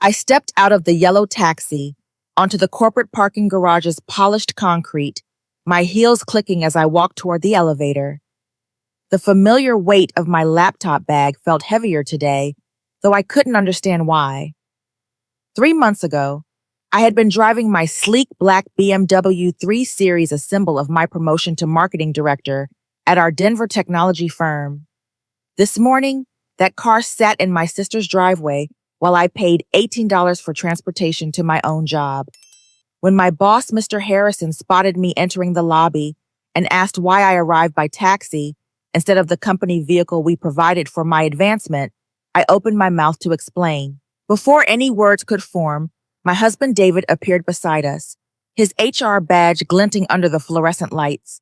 I stepped out of the yellow taxi onto the corporate parking garage's polished concrete, my heels clicking as I walked toward the elevator. The familiar weight of my laptop bag felt heavier today, though I couldn't understand why. 3 months ago, I had been driving my sleek black BMW 3 Series, a symbol of my promotion to marketing director at our Denver technology firm. This morning, that car sat in my sister's driveway while I paid $18 for transportation to my own job. When my boss, Mr. Harrison, spotted me entering the lobby and asked why I arrived by taxi instead of the company vehicle we provided for my advancement, I opened my mouth to explain. Before any words could form, my husband David appeared beside us, his HR badge glinting under the fluorescent lights.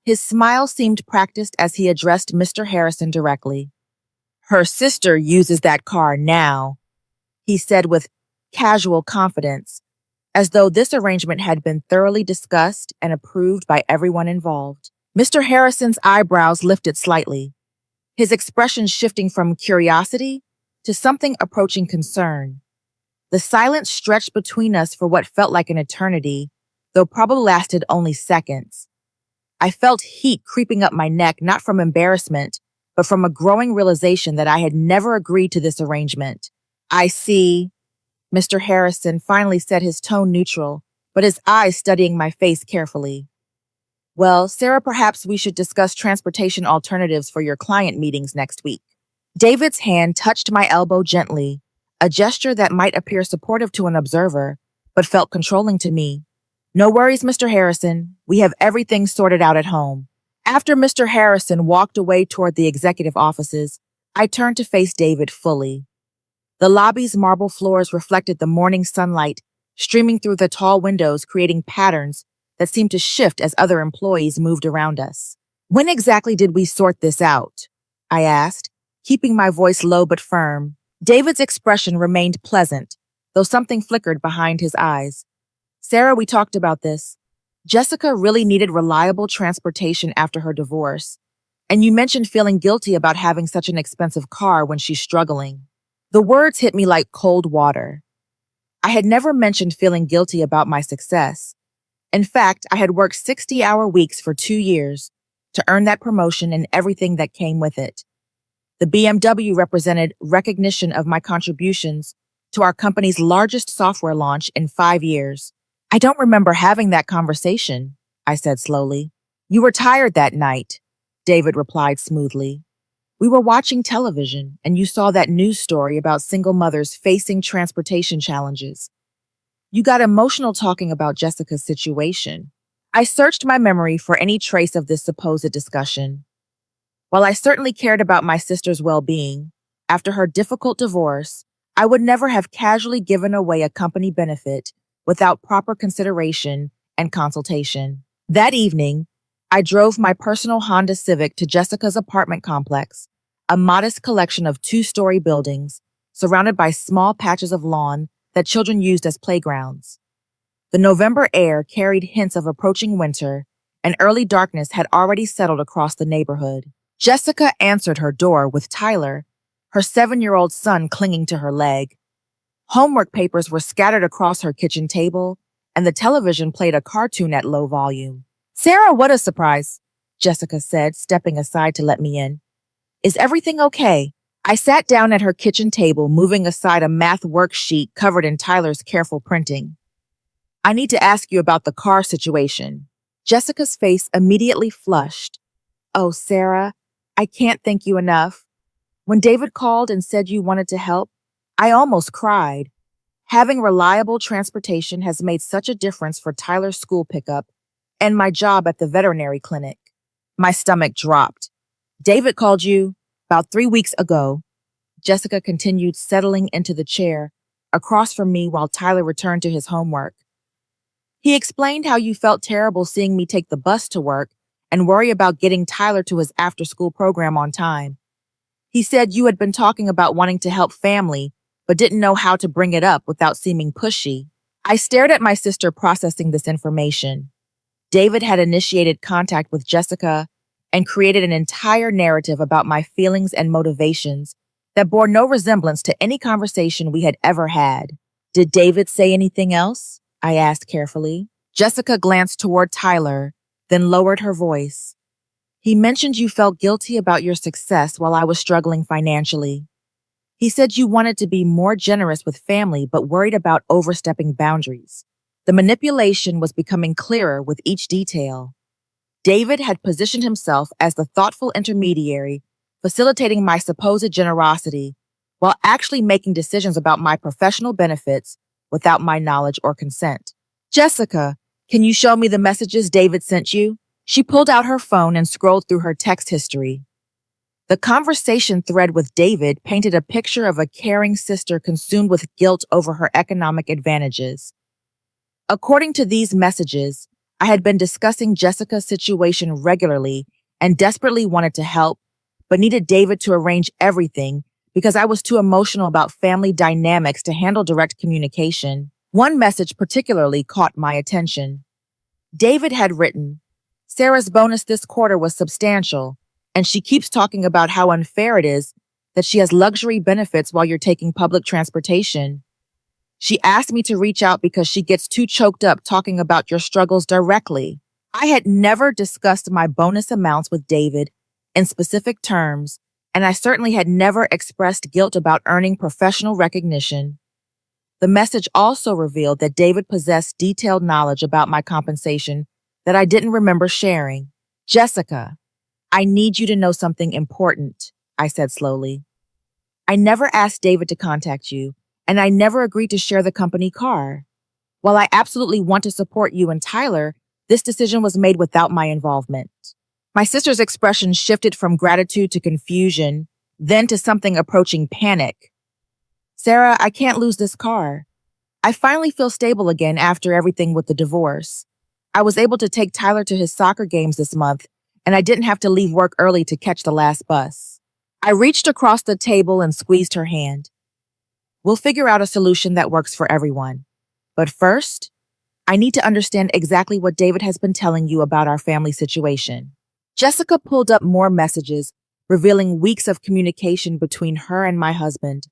His smile seemed practiced as he addressed Mr. Harrison directly. "Her sister uses that car now," he said with casual confidence, as though this arrangement had been thoroughly discussed and approved by everyone involved. Mr. Harrison's eyebrows lifted slightly, his expression shifting from curiosity to something approaching concern. The silence stretched between us for what felt like an eternity, though probably lasted only seconds. I felt heat creeping up my neck, not from embarrassment, but from a growing realization that I had never agreed to this arrangement. "I see," Mr. Harrison finally said, his tone neutral, but his eyes studying my face carefully. "Well, Sarah, perhaps we should discuss transportation alternatives for your client meetings next week." David's hand touched my elbow gently, a gesture that might appear supportive to an observer, but felt controlling to me. "No worries, Mr. Harrison. We have everything sorted out at home." After Mr. Harrison walked away toward the executive offices, I turned to face David fully. The lobby's marble floors reflected the morning sunlight streaming through the tall windows, creating patterns that seemed to shift as other employees moved around us. "When exactly did we sort this out?" I asked, keeping my voice low but firm. David's expression remained pleasant, though something flickered behind his eyes. "Sarah, we talked about this. Jessica really needed reliable transportation after her divorce, and you mentioned feeling guilty about having such an expensive car when she's struggling." The words hit me like cold water. I had never mentioned feeling guilty about my success. In fact, I had worked 60-hour weeks for 2 years to earn that promotion and everything that came with it. The BMW represented recognition of my contributions to our company's largest software launch in 5 years. "I don't remember having that conversation," I said slowly. "You were tired that night," David replied smoothly. "We were watching television, and you saw that news story about single mothers facing transportation challenges. You got emotional talking about Jessica's situation." I searched my memory for any trace of this supposed discussion. While I certainly cared about my sister's well-being, after her difficult divorce, I would never have casually given away a company benefit without proper consideration and consultation. That evening, I drove my personal Honda Civic to Jessica's apartment complex, a modest collection of 2-story buildings surrounded by small patches of lawn that children used as playgrounds. The November air carried hints of approaching winter, and early darkness had already settled across the neighborhood. Jessica answered her door with Tyler, her 7-year-old son clinging to her leg. Homework papers were scattered across her kitchen table, and the television played a cartoon at low volume. "Sarah, what a surprise," Jessica said, stepping aside to let me in. "Is everything okay?" I sat down at her kitchen table, moving aside a math worksheet covered in Tyler's careful printing. "I need to ask you about the car situation." Jessica's face immediately flushed. "Oh, Sarah, I can't thank you enough. When David called and said you wanted to help, I almost cried. Having reliable transportation has made such a difference for Tyler's school pickup and my job at the veterinary clinic." My stomach dropped. "David called you about 3 weeks ago." Jessica continued, settling into the chair across from me while Tyler returned to his homework. "He explained how you felt terrible seeing me take the bus to work and worry about getting Tyler to his after-school program on time. He said you had been talking about wanting to help family, but didn't know how to bring it up without seeming pushy." I stared at my sister, processing this information. David had initiated contact with Jessica and created an entire narrative about my feelings and motivations that bore no resemblance to any conversation we had ever had. Did David say anything else? I asked carefully. Jessica glanced toward Tyler, then lowered her voice. He mentioned you felt guilty about your success while I was struggling financially. He said you wanted to be more generous with family but worried about overstepping boundaries. The manipulation was becoming clearer with each detail. David had positioned himself as the thoughtful intermediary, facilitating my supposed generosity, while actually making decisions about my professional benefits without my knowledge or consent. Jessica, can you show me the messages David sent you? She pulled out her phone and scrolled through her text history. The conversation thread with David painted a picture of a caring sister consumed with guilt over her economic advantages. According to these messages, I had been discussing Jessica's situation regularly and desperately wanted to help, but needed David to arrange everything because I was too emotional about family dynamics to handle direct communication. One message particularly caught my attention. David had written, "Sarah's bonus this quarter was substantial, and she keeps talking about how unfair it is that she has luxury benefits while you're taking public transportation. She asked me to reach out because she gets too choked up talking about your struggles directly." I had never discussed my bonus amounts with David in specific terms, and I certainly had never expressed guilt about earning professional recognition. The message also revealed that David possessed detailed knowledge about my compensation that I didn't remember sharing. "Jessica, I need you to know something important," I said slowly. "I never asked David to contact you, and I never agreed to share the company car. While I absolutely want to support you and Tyler, this decision was made without my involvement." My sister's expression shifted from gratitude to confusion, then to something approaching panic. "Sarah, I can't lose this car. I finally feel stable again after everything with the divorce. I was able to take Tyler to his soccer games this month, and I didn't have to leave work early to catch the last bus." I reached across the table and squeezed her hand. "We'll figure out a solution that works for everyone. But first, I need to understand exactly what David has been telling you about our family situation." Jessica pulled up more messages, revealing weeks of communication between her and my husband.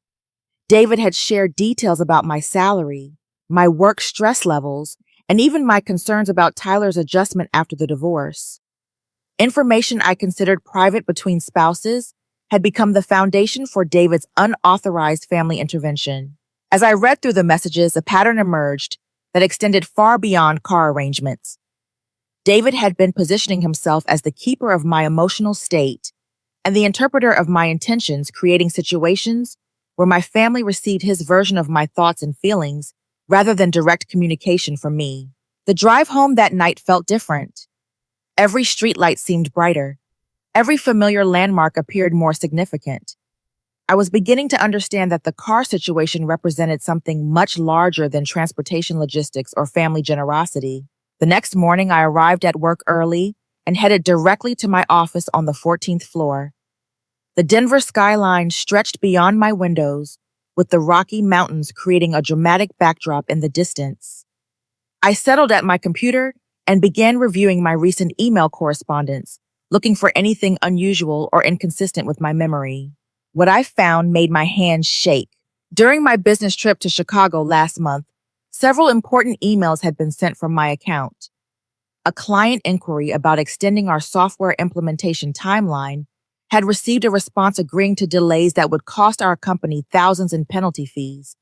David had shared details about my salary, my work stress levels, and even my concerns about Tyler's adjustment after the divorce. Information I considered private between spouses had become the foundation for David's unauthorized family intervention. As I read through the messages, a pattern emerged that extended far beyond car arrangements. David had been positioning himself as the keeper of my emotional state and the interpreter of my intentions, creating situations where my family received his version of my thoughts and feelings rather than direct communication from me. The drive home that night felt different. Every streetlight seemed brighter. Every familiar landmark appeared more significant. I was beginning to understand that the car situation represented something much larger than transportation logistics or family generosity. The next morning, I arrived at work early and headed directly to my office on the 14th floor. The Denver skyline stretched beyond my windows, with the Rocky Mountains creating a dramatic backdrop in the distance. I settled at my computer and began reviewing my recent email correspondence, looking for anything unusual or inconsistent with my memory. What I found made my hands shake. During my business trip to Chicago last month, several important emails had been sent from my account. A client inquiry about extending our software implementation timeline had received a response agreeing to delays that would cost our company thousands in penalty fees.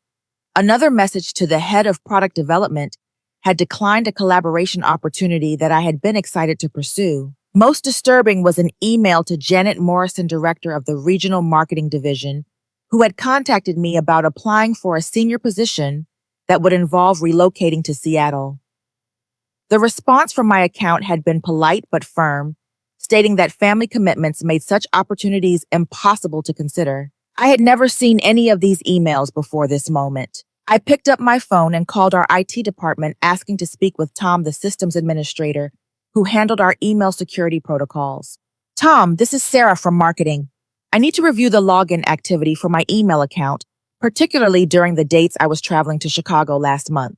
Another message to the head of product development had declined a collaboration opportunity that I had been excited to pursue. Most disturbing was an email to Janet Morrison, director of the Regional Marketing Division, who had contacted me about applying for a senior position that would involve relocating to Seattle. The response from my account had been polite but firm, stating that family commitments made such opportunities impossible to consider. I had never seen any of these emails before this moment. I picked up my phone and called our IT department asking to speak with Tom, the systems administrator, who handled our email security protocols. "Tom, this is Sarah from marketing. I need to review the login activity for my email account, particularly during the dates I was traveling to Chicago last month."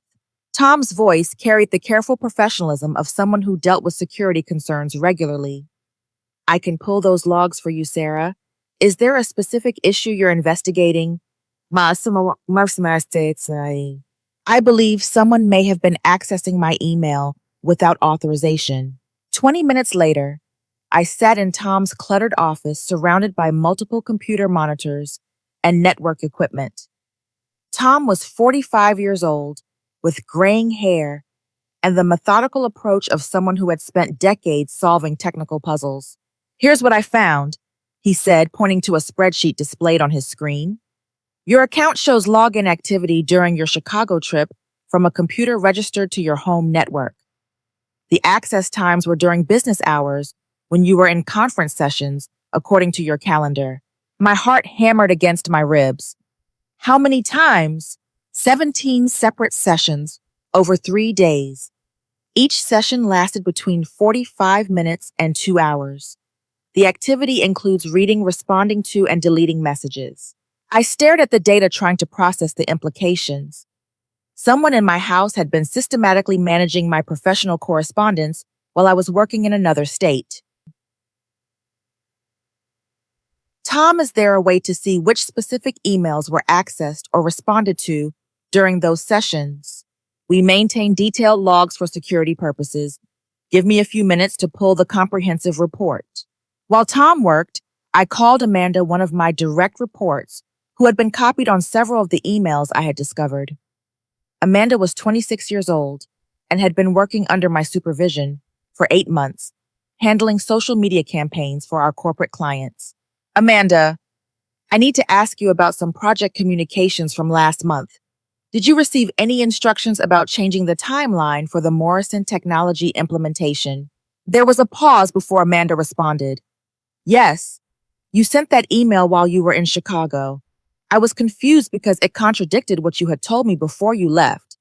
Tom's voice carried the careful professionalism of someone who dealt with security concerns regularly. "I can pull those logs for you, Sarah. Is there a specific issue you're investigating? I believe someone may have been accessing my email without authorization. 20 minutes later, I sat in Tom's cluttered office surrounded by multiple computer monitors and network equipment. Tom was 45 years old, with graying hair and the methodical approach of someone who had spent decades solving technical puzzles. Here's what I found, he said, pointing to a spreadsheet displayed on his screen. Your account shows login activity during your Chicago trip from a computer registered to your home network. The access times were during business hours when you were in conference sessions, according to your calendar. My heart hammered against my ribs. How many times? 17 separate sessions over 3 days. Each session lasted between 45 minutes and 2 hours. The activity includes reading, responding to, and deleting messages. I stared at the data trying to process the implications. Someone in my house had been systematically managing my professional correspondence while I was working in another state. Tom, is there a way to see which specific emails were accessed or responded to during those sessions? We maintain detailed logs for security purposes. Give me a few minutes to pull the comprehensive report. While Tom worked, I called Amanda, one of my direct reports, who had been copied on several of the emails I had discovered. Amanda was 26 years old and had been working under my supervision for 8 months, handling social media campaigns for our corporate clients. Amanda, I need to ask you about some project communications from last month. Did you receive any instructions about changing the timeline for the Morrison technology implementation? There was a pause before Amanda responded. Yes, you sent that email while you were in Chicago. I was confused because it contradicted what you had told me before you left,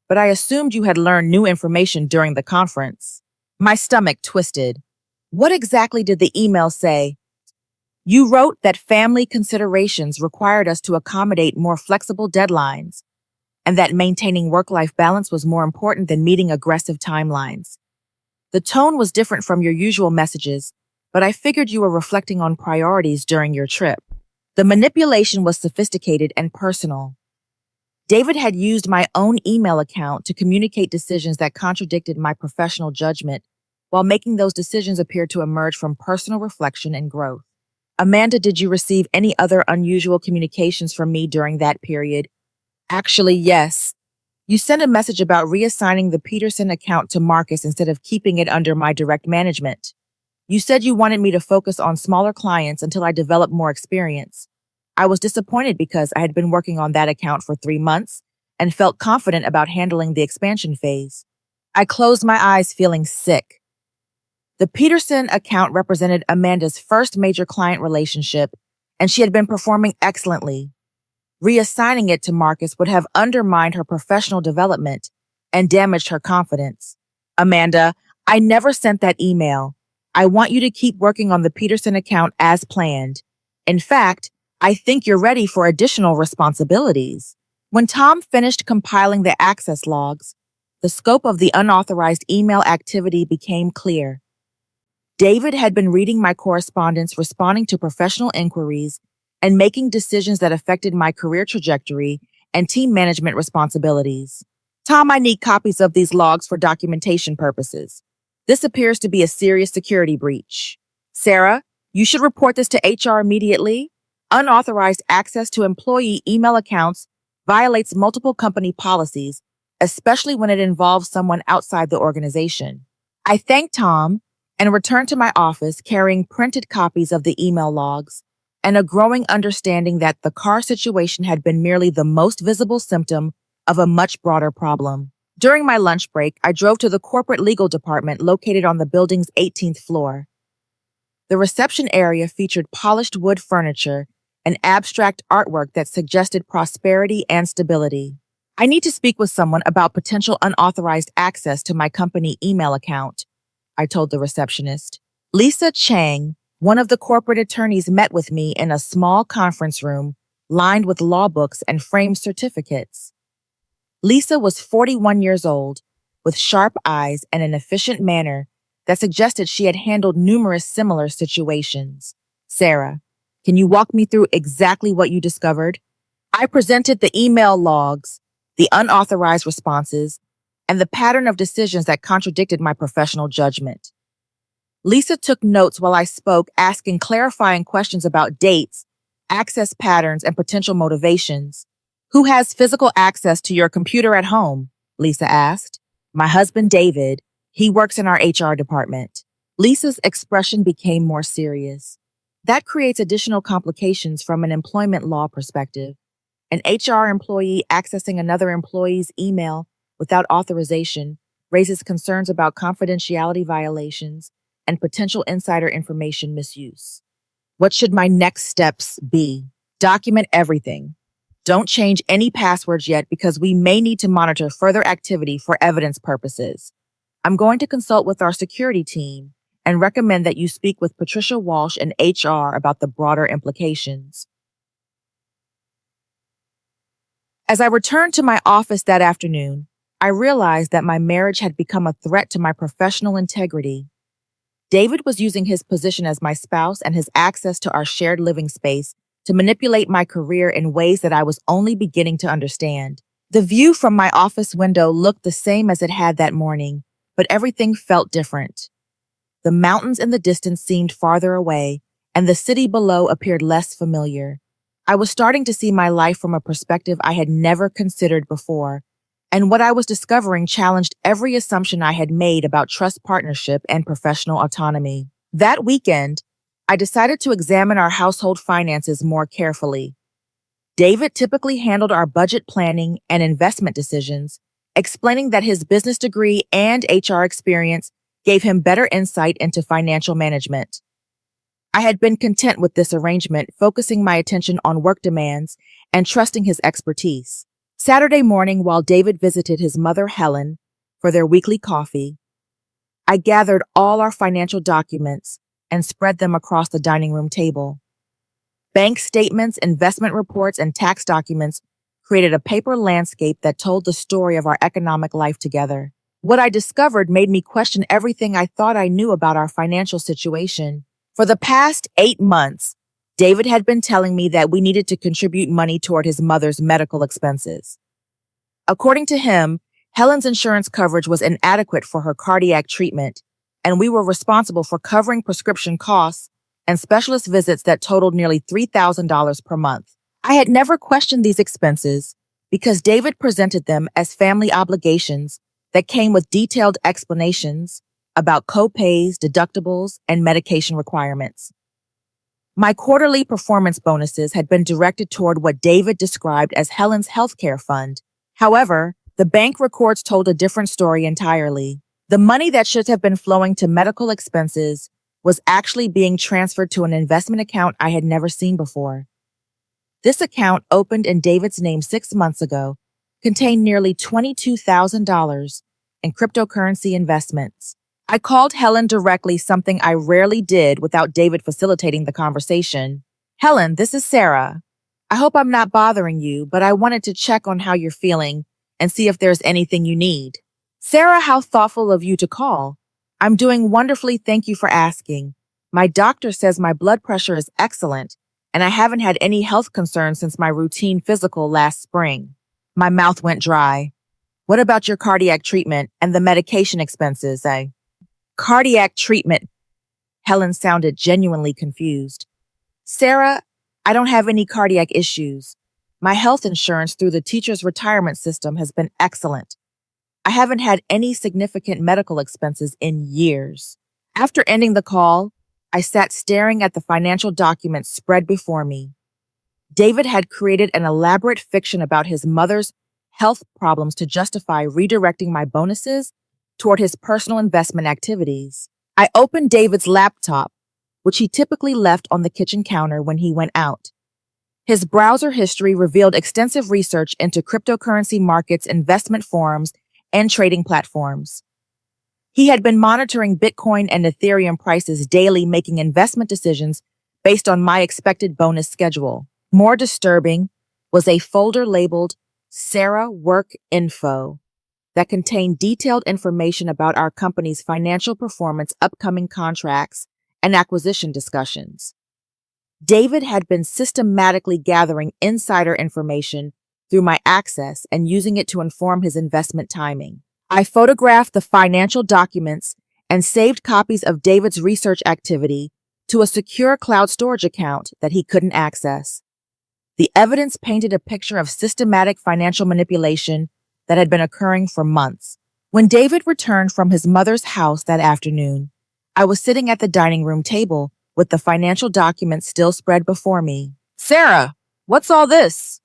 but I assumed you had learned new information during the conference. My stomach twisted. What exactly did the email say? You wrote that family considerations required us to accommodate more flexible deadlines, and that maintaining work-life balance was more important than meeting aggressive timelines. The tone was different from your usual messages, but I figured you were reflecting on priorities during your trip. The manipulation was sophisticated and personal. David had used my own email account to communicate decisions that contradicted my professional judgment, while making those decisions appear to emerge from personal reflection and growth. Amanda, did you receive any other unusual communications from me during that period? Actually, yes. You sent a message about reassigning the Peterson account to Marcus instead of keeping it under my direct management. You said you wanted me to focus on smaller clients until I developed more experience. I was disappointed because I had been working on that account for 3 months and felt confident about handling the expansion phase. I closed my eyes, feeling sick. The Peterson account represented Amanda's first major client relationship, and she had been performing excellently. Reassigning it to Marcus would have undermined her professional development and damaged her confidence. Amanda, I never sent that email. I want you to keep working on the Peterson account as planned. In fact, I think you're ready for additional responsibilities. When Tom finished compiling the access logs, the scope of the unauthorized email activity became clear. David had been reading my correspondence, responding to professional inquiries, and making decisions that affected my career trajectory and team management responsibilities. Tom, I need copies of these logs for documentation purposes. This appears to be a serious security breach. Sarah, you should report this to HR immediately. Unauthorized access to employee email accounts violates multiple company policies, especially when it involves someone outside the organization. I thanked Tom and returned to my office carrying printed copies of the email logs and a growing understanding that the car situation had been merely the most visible symptom of a much broader problem. During my lunch break, I drove to the corporate legal department located on the building's 18th floor. The reception area featured polished wood furniture and abstract artwork that suggested prosperity and stability. I need to speak with someone about potential unauthorized access to my company email account, I told the receptionist. Lisa Chang, one of the corporate attorneys, met with me in a small conference room lined with law books and framed certificates. Lisa was 41 years old, with sharp eyes and an efficient manner that suggested she had handled numerous similar situations. Sarah, Can you walk me through exactly what you discovered? I presented the email logs, the unauthorized responses, and the pattern of decisions that contradicted my professional judgment. Lisa took notes while I spoke, asking clarifying questions about dates, access patterns, and potential motivations. Who has physical access to your computer at home? Lisa asked. My husband, David. He works in our HR department. Lisa's expression became more serious. That creates additional complications from an employment law perspective. An HR employee accessing another employee's email without authorization raises concerns about confidentiality violations and potential insider information misuse. What should my next steps be? Document everything. Don't change any passwords yet because we may need to monitor further activity for evidence purposes. I'm going to consult with our security team and recommend that you speak with Patricia Walsh and HR about the broader implications. As I returned to my office that afternoon, I realized that my marriage had become a threat to my professional integrity. David was using his position as my spouse and his access to our shared living space to manipulate my career in ways that I was only beginning to understand. The view from my office window looked the same as it had that morning, but everything felt different. The mountains in the distance seemed farther away, and the city below appeared less familiar. I was starting to see my life from a perspective I had never considered before, and what I was discovering challenged every assumption I had made about trust partnership and professional autonomy. That weekend, I decided to examine our household finances more carefully. David typically handled our budget planning and investment decisions, explaining that his business degree and HR experience gave him better insight into financial management. I had been content with this arrangement, focusing my attention on work demands and trusting his expertise. Saturday morning, while David visited his mother, Helen, for their weekly coffee, I gathered all our financial documents and spread them across the dining room table. Bank statements, investment reports, and tax documents created a paper landscape that told the story of our economic life together. What I discovered made me question everything I thought I knew about our financial situation. For the past 8 months, David had been telling me that we needed to contribute money toward his mother's medical expenses. According to him, Helen's insurance coverage was inadequate for her cardiac treatment, and we were responsible for covering prescription costs and specialist visits that totaled nearly $3,000 per month. I had never questioned these expenses because David presented them as family obligations that came with detailed explanations about co-pays, deductibles, and medication requirements. My quarterly performance bonuses had been directed toward what David described as Helen's healthcare fund. However, the bank records told a different story entirely. The money that should have been flowing to medical expenses was actually being transferred to an investment account I had never seen before. This account, opened in David's name 6 months ago, contained nearly $22,000 in cryptocurrency investments. I called Helen directly, something I rarely did without David facilitating the conversation. Helen, this is Sarah. I hope I'm not bothering you, but I wanted to check on how you're feeling and see if there's anything you need. Sarah, how thoughtful of you to call. I'm doing wonderfully, thank you for asking. My doctor says my blood pressure is excellent, and I haven't had any health concerns since my routine physical last spring. My mouth went dry. What about your cardiac treatment and the medication expenses, Cardiac treatment. Helen sounded genuinely confused. Sarah, I don't have any cardiac issues. My health insurance through the teacher's retirement system has been excellent. I haven't had any significant medical expenses in years. After ending the call, I sat staring at the financial documents spread before me. David had created an elaborate fiction about his mother's health problems to justify redirecting my bonuses toward his personal investment activities. I opened David's laptop, which he typically left on the kitchen counter when he went out. His browser history revealed extensive research into cryptocurrency markets, investment forums, and trading platforms. He had been monitoring Bitcoin and Ethereum prices daily, making investment decisions based on my expected bonus schedule. More disturbing was a folder labeled Sarah Work Info that contained detailed information about our company's financial performance, upcoming contracts, and acquisition discussions. David had been systematically gathering insider information through my access and using it to inform his investment timing. I photographed the financial documents and saved copies of David's research activity to a secure cloud storage account that he couldn't access. The evidence painted a picture of systematic financial manipulation that had been occurring for months. When David returned from his mother's house that afternoon, I was sitting at the dining room table with the financial documents still spread before me. "Sarah, what's all this?"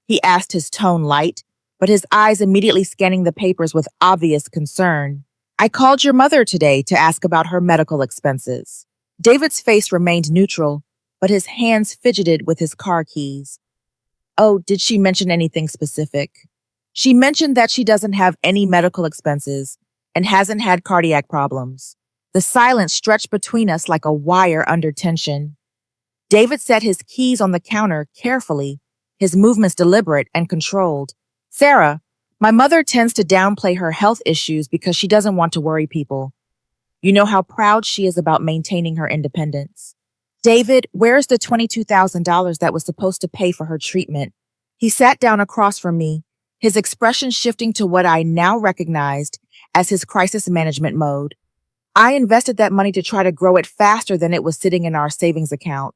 he asked, his tone light, but his eyes immediately scanning the papers with obvious concern. "I called your mother today to ask about her medical expenses." David's face remained neutral, but his hands fidgeted with his car keys. "Oh, did she mention anything specific?" "She mentioned that she doesn't have any medical expenses and hasn't had cardiac problems." The silence stretched between us like a wire under tension. David set his keys on the counter carefully, his movements deliberate and controlled. "Sarah, my mother tends to downplay her health issues because she doesn't want to worry people. You know how proud she is about maintaining her independence." "David, where's the $22,000 that was supposed to pay for her treatment?" He sat down across from me, his expression shifting to what I now recognized as his crisis management mode. "I invested that money to try to grow it faster than it was sitting in our savings account.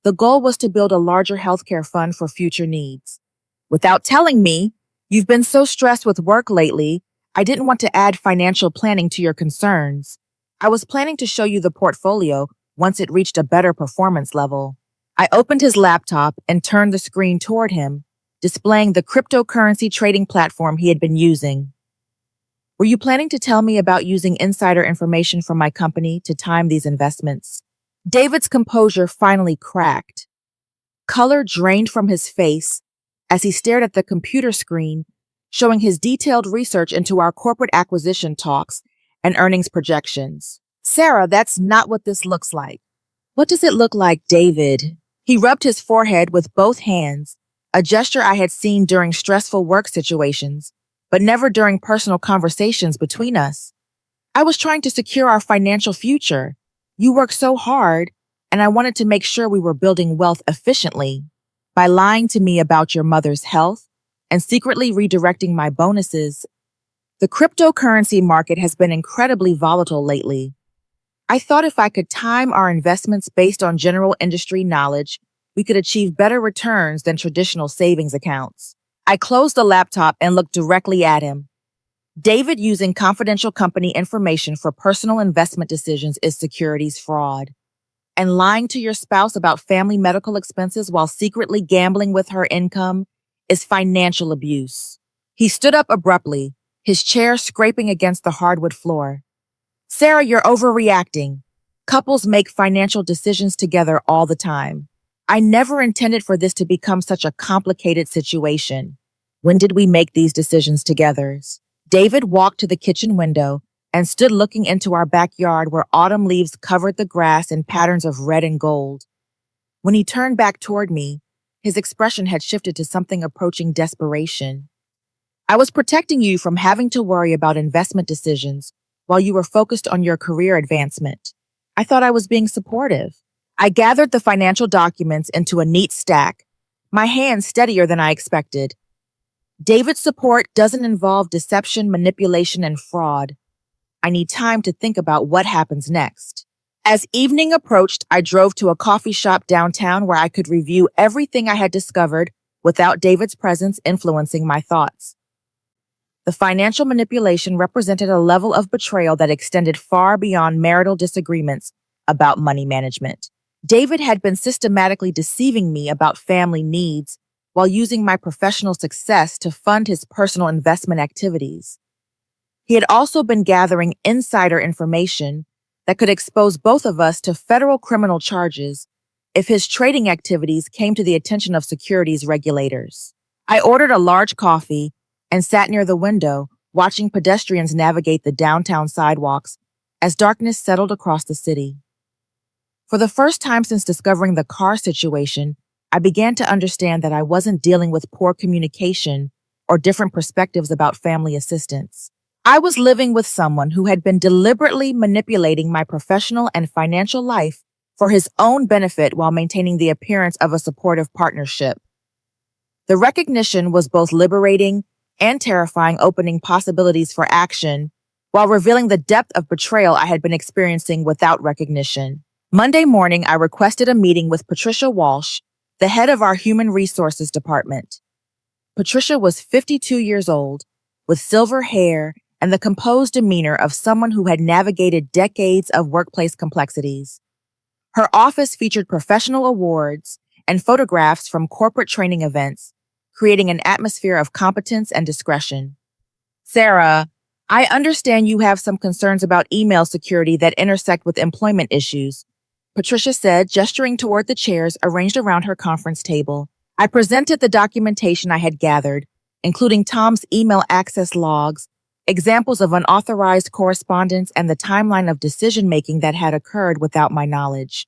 The goal was to build a larger healthcare fund for future needs." "Without telling me, you've been so stressed with work lately, I didn't want to add financial planning to your concerns. I was planning to show you the portfolio once it reached a better performance level." I opened his laptop and turned the screen toward him, displaying the cryptocurrency trading platform he had been using. "Were you planning to tell me about using insider information from my company to time these investments?" David's composure finally cracked. Color drained from his face as he stared at the computer screen, showing his detailed research into our corporate acquisition talks and earnings projections. "Sarah, that's not what this looks like." "What does it look like, David?" He rubbed his forehead with both hands, a gesture I had seen during stressful work situations, but never during personal conversations between us. "I was trying to secure our financial future. You work so hard, and I wanted to make sure we were building wealth efficiently. By lying to me about your mother's health and secretly redirecting my bonuses, the cryptocurrency market has been incredibly volatile lately. I thought if I could time our investments based on general industry knowledge, we could achieve better returns than traditional savings accounts." I closed the laptop and looked directly at him. "David, using confidential company information for personal investment decisions is securities fraud. And lying to your spouse about family medical expenses while secretly gambling with her income is financial abuse." He stood up abruptly, his chair scraping against the hardwood floor. "Sarah, you're overreacting. Couples make financial decisions together all the time. I never intended for this to become such a complicated situation." "When did we make these decisions together?" David walked to the kitchen window and stood looking into our backyard where autumn leaves covered the grass in patterns of red and gold. When he turned back toward me, his expression had shifted to something approaching desperation. "I was protecting you from having to worry about investment decisions while you were focused on your career advancement. I thought I was being supportive." I gathered the financial documents into a neat stack, my hands steadier than I expected. "David's support doesn't involve deception, manipulation, and fraud. I need time to think about what happens next." As evening approached, I drove to a coffee shop downtown where I could review everything I had discovered without David's presence influencing my thoughts. The financial manipulation represented a level of betrayal that extended far beyond marital disagreements about money management. David had been systematically deceiving me about family needs while using my professional success to fund his personal investment activities. He had also been gathering insider information that could expose both of us to federal criminal charges if his trading activities came to the attention of securities regulators. I ordered a large coffee and sat near the window, watching pedestrians navigate the downtown sidewalks as darkness settled across the city. For the first time since discovering the car situation, I began to understand that I wasn't dealing with poor communication or different perspectives about family assistance. I was living with someone who had been deliberately manipulating my professional and financial life for his own benefit while maintaining the appearance of a supportive partnership. The recognition was both liberating and terrifying, opening possibilities for action while revealing the depth of betrayal I had been experiencing without recognition. Monday morning, I requested a meeting with Patricia Walsh, the head of our Human Resources Department. Patricia was 52 years old, with silver hair and the composed demeanor of someone who had navigated decades of workplace complexities. Her office featured professional awards and photographs from corporate training events, creating an atmosphere of competence and discretion. "Sarah, I understand you have some concerns about email security that intersect with employment issues," Patricia said, gesturing toward the chairs arranged around her conference table. I presented the documentation I had gathered, including Tom's email access logs, examples of unauthorized correspondence, and the timeline of decision-making that had occurred without my knowledge.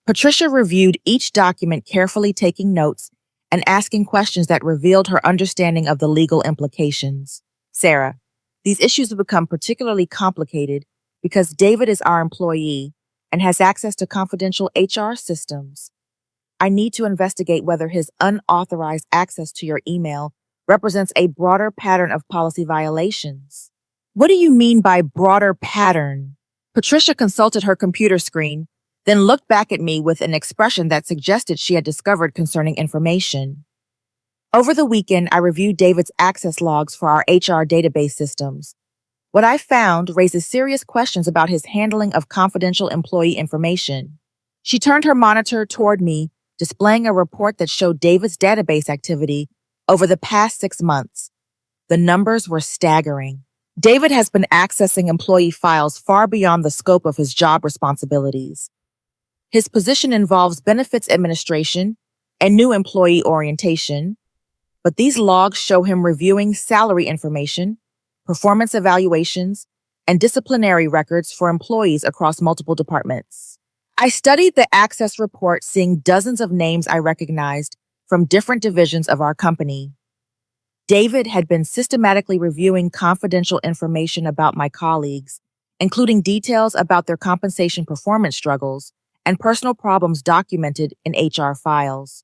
Patricia reviewed each document, carefully taking notes and asking questions that revealed her understanding of the legal implications. "Sarah, these issues have become particularly complicated because David is our employee and has access to confidential HR systems. I need to investigate whether his unauthorized access to your email represents a broader pattern of policy violations." "What do you mean by broader pattern?" Patricia consulted her computer screen, then looked back at me with an expression that suggested she had discovered concerning information. "Over the weekend, I reviewed David's access logs for our HR database systems. What I found raises serious questions about his handling of confidential employee information." She turned her monitor toward me, displaying a report that showed David's database activity over the past 6 months. The numbers were staggering. David has been accessing employee files far beyond the scope of his job responsibilities. His position involves benefits administration and new employee orientation, but these logs show him reviewing salary information, performance evaluations, and disciplinary records for employees across multiple departments. I studied the access report, seeing dozens of names I recognized from different divisions of our company. David had been systematically reviewing confidential information about my colleagues, including details about their compensation performance struggles and personal problems documented in HR files.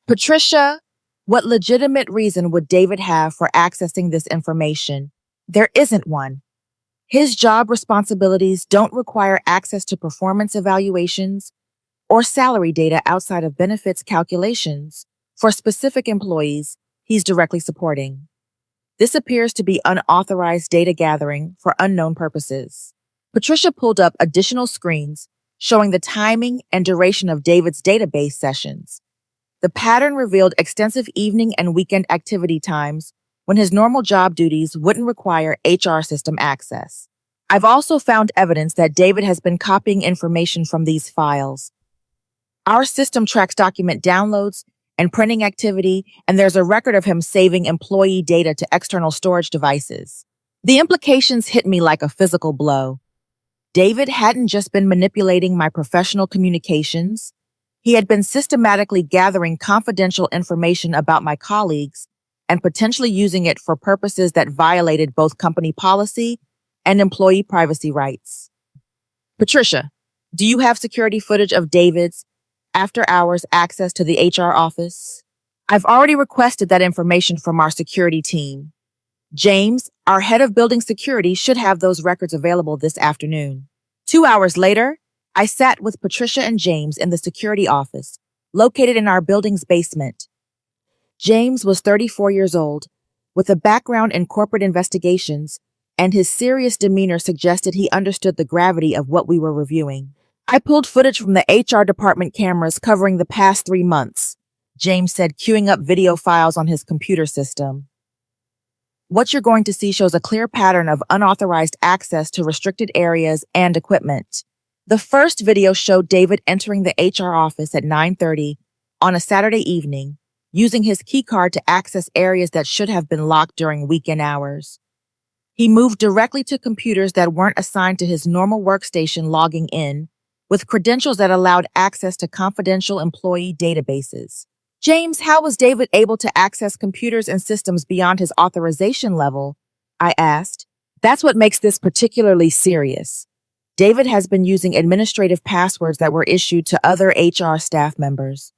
"Patricia, what legitimate reason would David have for accessing this information?" "There isn't one. His job responsibilities don't require access to performance evaluations or salary data outside of benefits calculations for specific employees he's directly supporting. This appears to be unauthorized data gathering for unknown purposes." Patricia pulled up additional screens showing the timing and duration of David's database sessions. The pattern revealed extensive evening and weekend activity times when his normal job duties wouldn't require HR system access. I've also found evidence that David has been copying information from these files. Our system tracks document downloads and printing activity, and there's a record of him saving employee data to external storage devices. The implications hit me like a physical blow. David hadn't just been manipulating my professional communications. He had been systematically gathering confidential information about my colleagues and potentially using it for purposes that violated both company policy and employee privacy rights. "Patricia, do you have security footage of David's after-hours access to the HR office?" "I've already requested that information from our security team. James, our head of building security, should have those records available this afternoon." 2 hours later, I sat with Patricia and James in the security office, located in our building's basement. James was 34 years old, with a background in corporate investigations, and his serious demeanor suggested he understood the gravity of what we were reviewing. "I pulled footage from the HR department cameras covering the past 3 months," James said, queuing up video files on his computer system. "What you're going to see shows a clear pattern of unauthorized access to restricted areas and equipment." The first video showed David entering the HR office at 9:30 on a Saturday evening, using his keycard to access areas that should have been locked during weekend hours. He moved directly to computers that weren't assigned to his normal workstation, logging in with credentials that allowed access to confidential employee databases. "James, how was David able to access computers and systems beyond his authorization level?" I asked. "That's what makes this particularly serious. David has been using administrative passwords that were issued to other HR staff members.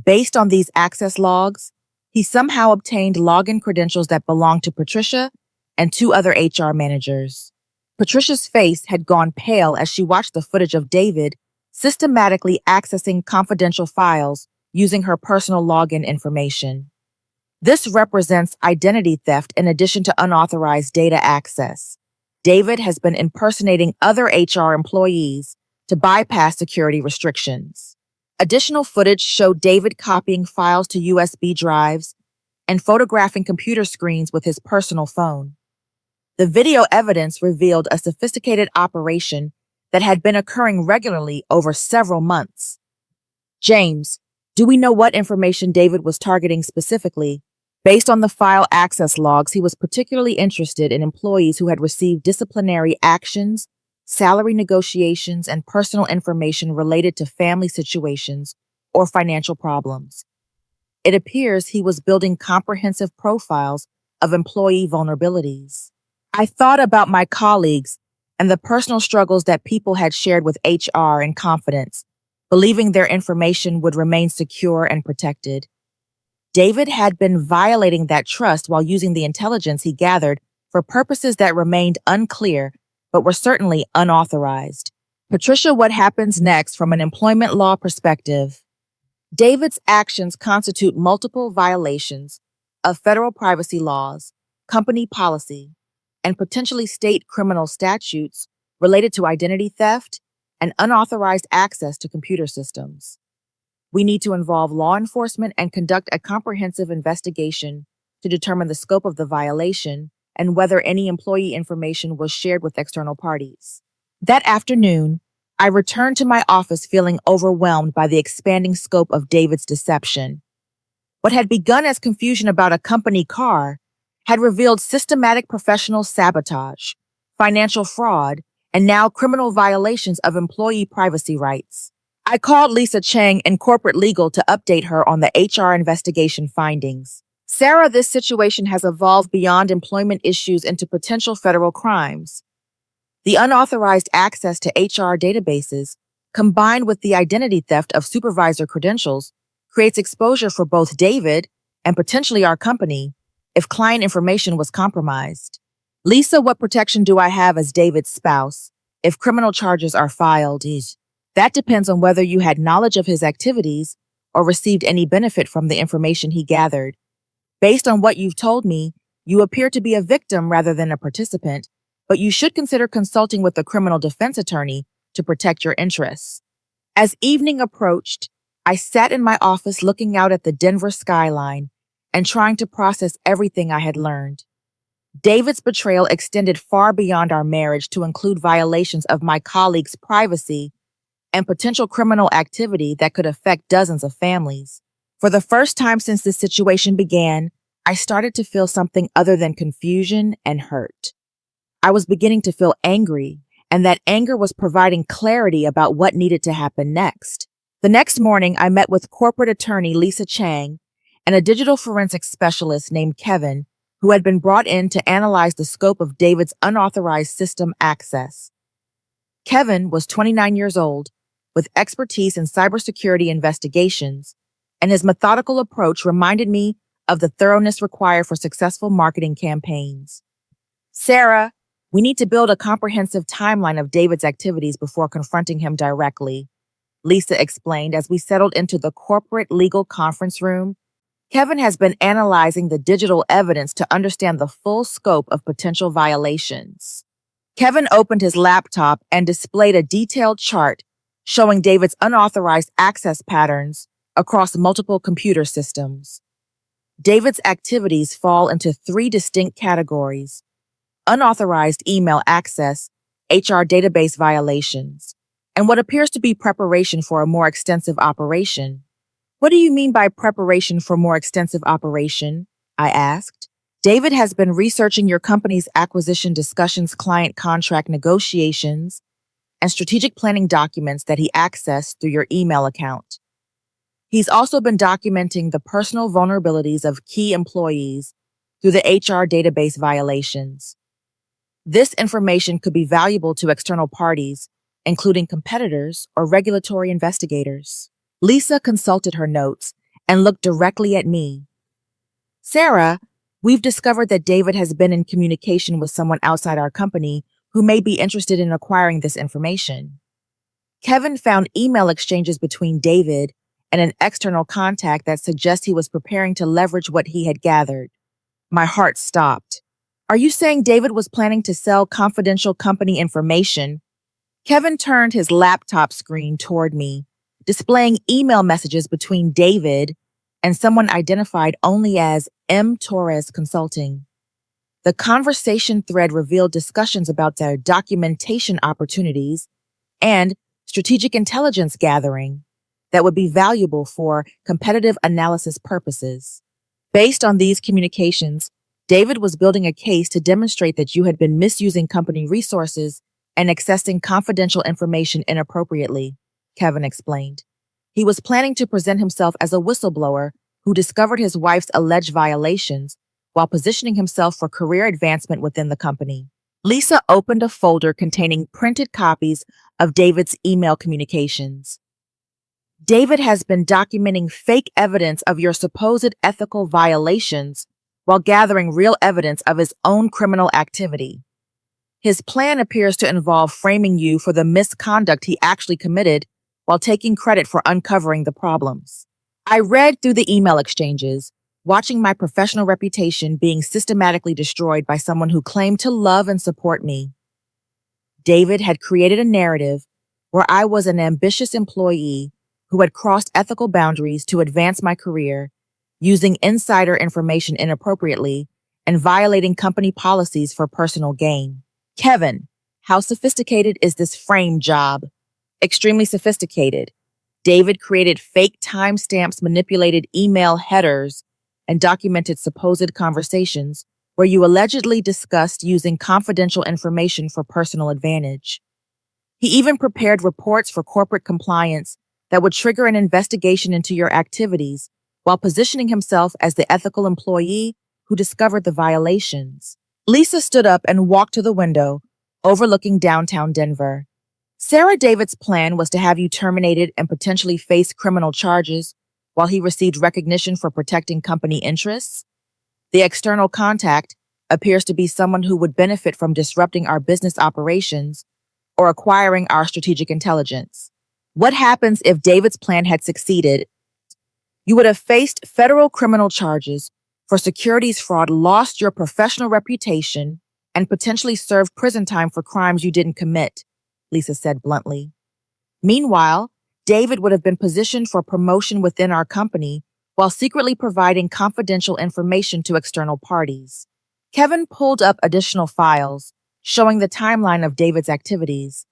Based on these access logs, he somehow obtained login credentials that belonged to Patricia and two other HR managers. Patricia's face had gone pale as she watched the footage of David systematically accessing confidential files using her personal login information. This represents identity theft in addition to unauthorized data access. David has been impersonating other HR employees to bypass security restrictions. Additional footage showed David copying files to USB drives and photographing computer screens with his personal phone. The video evidence revealed a sophisticated operation that had been occurring regularly over several months. James, do we know what information David was targeting specifically? Based on the file access logs, he was particularly interested in employees who had received disciplinary actions, salary negotiations, and personal information related to family situations or financial problems. It appears he was building comprehensive profiles of employee vulnerabilities. I thought about my colleagues and the personal struggles that people had shared with HR in confidence, believing their information would remain secure and protected. David had been violating that trust while using the intelligence he gathered for purposes that remained unclear but were certainly unauthorized. Patricia, what happens next from an employment law perspective? David's actions constitute multiple violations of federal privacy laws, company policy, and potentially state criminal statutes related to identity theft and unauthorized access to computer systems. We need to involve law enforcement and conduct a comprehensive investigation to determine the scope of the violation and whether any employee information was shared with external parties. That afternoon, I returned to my office feeling overwhelmed by the expanding scope of David's deception. What had begun as confusion about a company car had revealed systematic professional sabotage, financial fraud, and now criminal violations of employee privacy rights. I called Lisa Chang in corporate legal to update her on the HR investigation findings. Sarah, this situation has evolved beyond employment issues into potential federal crimes. The unauthorized access to HR databases, combined with the identity theft of supervisor credentials, creates exposure for both David and potentially our company if client information was compromised. Lisa, what protection do I have as David's spouse if criminal charges are filed? That depends on whether you had knowledge of his activities or received any benefit from the information he gathered. Based on what you've told me, you appear to be a victim rather than a participant, but you should consider consulting with a criminal defense attorney to protect your interests. As evening approached, I sat in my office looking out at the Denver skyline and trying to process everything I had learned. David's betrayal extended far beyond our marriage to include violations of my colleagues' privacy and potential criminal activity that could affect dozens of families. For the first time since this situation began, I started to feel something other than confusion and hurt. I was beginning to feel angry, and that anger was providing clarity about what needed to happen next. The next morning, I met with corporate attorney Lisa Chang and a digital forensics specialist named Kevin, who had been brought in to analyze the scope of David's unauthorized system access. Kevin was 29 years old, with expertise in cybersecurity investigations, and his methodical approach reminded me of the thoroughness required for successful marketing campaigns. Sarah, we need to build a comprehensive timeline of David's activities before confronting him directly, Lisa explained as we settled into the corporate legal conference room. Kevin has been analyzing the digital evidence to understand the full scope of potential violations. Kevin opened his laptop and displayed a detailed chart showing David's unauthorized access patterns across multiple computer systems. David's activities fall into three distinct categories: unauthorized email access, HR database violations, and what appears to be preparation for a more extensive operation. What do you mean by preparation for more extensive operation? I asked. David has been researching your company's acquisition discussions, client contract negotiations, and strategic planning documents that he accessed through your email account. He's also been documenting the personal vulnerabilities of key employees through the HR database violations. This information could be valuable to external parties, including competitors or regulatory investigators. Lisa consulted her notes and looked directly at me. Sarah, we've discovered that David has been in communication with someone outside our company who may be interested in acquiring this information. Kevin found email exchanges between David and an external contact that suggests he was preparing to leverage what he had gathered. My heart stopped. Are you saying David was planning to sell confidential company information? Kevin turned his laptop screen toward me, displaying email messages between David and someone identified only as M. Torres Consulting. The conversation thread revealed discussions about their documentation opportunities and strategic intelligence gathering that would be valuable for competitive analysis purposes. Based on these communications, David was building a case to demonstrate that you had been misusing company resources and accessing confidential information inappropriately, Kevin explained. He was planning to present himself as a whistleblower who discovered his wife's alleged violations while positioning himself for career advancement within the company. Lisa opened a folder containing printed copies of David's email communications. David has been documenting fake evidence of your supposed ethical violations while gathering real evidence of his own criminal activity. His plan appears to involve framing you for the misconduct he actually committed while taking credit for uncovering the problems. I read through the email exchanges, watching my professional reputation being systematically destroyed by someone who claimed to love and support me. David had created a narrative where I was an ambitious employee who had crossed ethical boundaries to advance my career, using insider information inappropriately and violating company policies for personal gain. Kevin, how sophisticated is this frame job? Extremely sophisticated. David created fake timestamps, manipulated email headers, and documented supposed conversations where you allegedly discussed using confidential information for personal advantage. He even prepared reports for corporate compliance that would trigger an investigation into your activities while positioning himself as the ethical employee who discovered the violations. Lisa stood up and walked to the window, overlooking downtown Denver. Sarah, David's plan was to have you terminated and potentially face criminal charges while he received recognition for protecting company interests. The external contact appears to be someone who would benefit from disrupting our business operations or acquiring our strategic intelligence. What happens if David's plan had succeeded? You would have faced federal criminal charges for securities fraud, lost your professional reputation, and potentially served prison time for crimes you didn't commit, Lisa said bluntly. Meanwhile, David would have been positioned for promotion within our company while secretly providing confidential information to external parties. Kevin pulled up additional files showing the timeline of David's activities.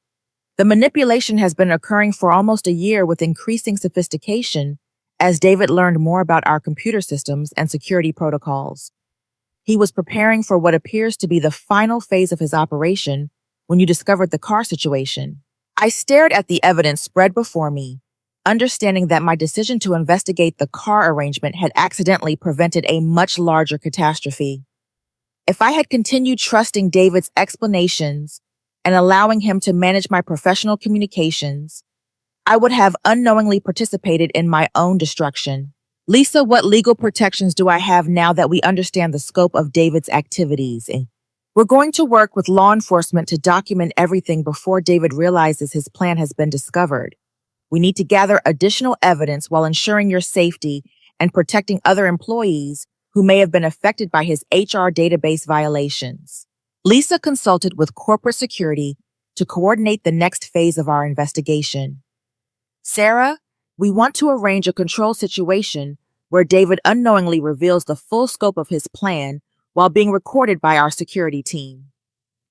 The manipulation has been occurring for almost a year with increasing sophistication as David learned more about our computer systems and security protocols. He was preparing for what appears to be the final phase of his operation when you discovered the car situation. I stared at the evidence spread before me, understanding that my decision to investigate the car arrangement had accidentally prevented a much larger catastrophe. If I had continued trusting David's explanations and allowing him to manage my professional communications, I would have unknowingly participated in my own destruction. Lisa, what legal protections do I have now that we understand the scope of David's activities? We're going to work with law enforcement to document everything before David realizes his plan has been discovered. We need to gather additional evidence while ensuring your safety and protecting other employees who may have been affected by his HR database violations. Lisa consulted with corporate security to coordinate the next phase of our investigation. Sarah, we want to arrange a control situation where David unknowingly reveals the full scope of his plan while being recorded by our security team.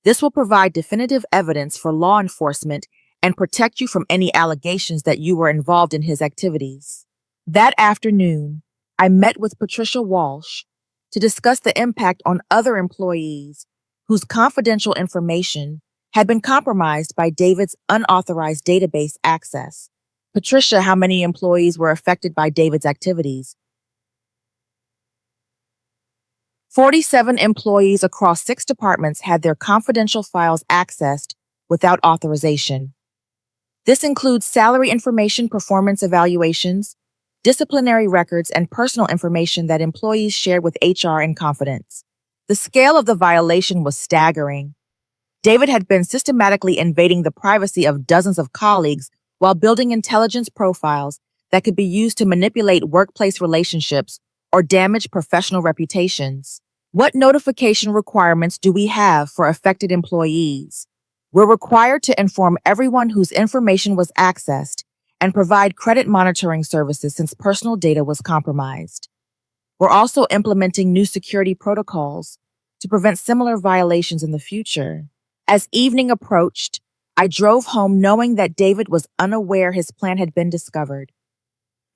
This will provide definitive evidence for law enforcement and protect you from any allegations that you were involved in his activities. That afternoon, I met with Patricia Walsh to discuss the impact on other employees whose confidential information had been compromised by David's unauthorized database access. Patricia, how many employees were affected by David's activities? 47 employees across 6 departments had their confidential files accessed without authorization. This includes salary information, performance evaluations, disciplinary records, and personal information that employees shared with HR in confidence. The scale of the violation was staggering. David had been systematically invading the privacy of dozens of colleagues while building intelligence profiles that could be used to manipulate workplace relationships or damage professional reputations. What notification requirements do we have for affected employees? We're required to inform everyone whose information was accessed and provide credit monitoring services since personal data was compromised. We're also implementing new security protocols to prevent similar violations in the future. As evening approached, I drove home knowing that David was unaware his plan had been discovered.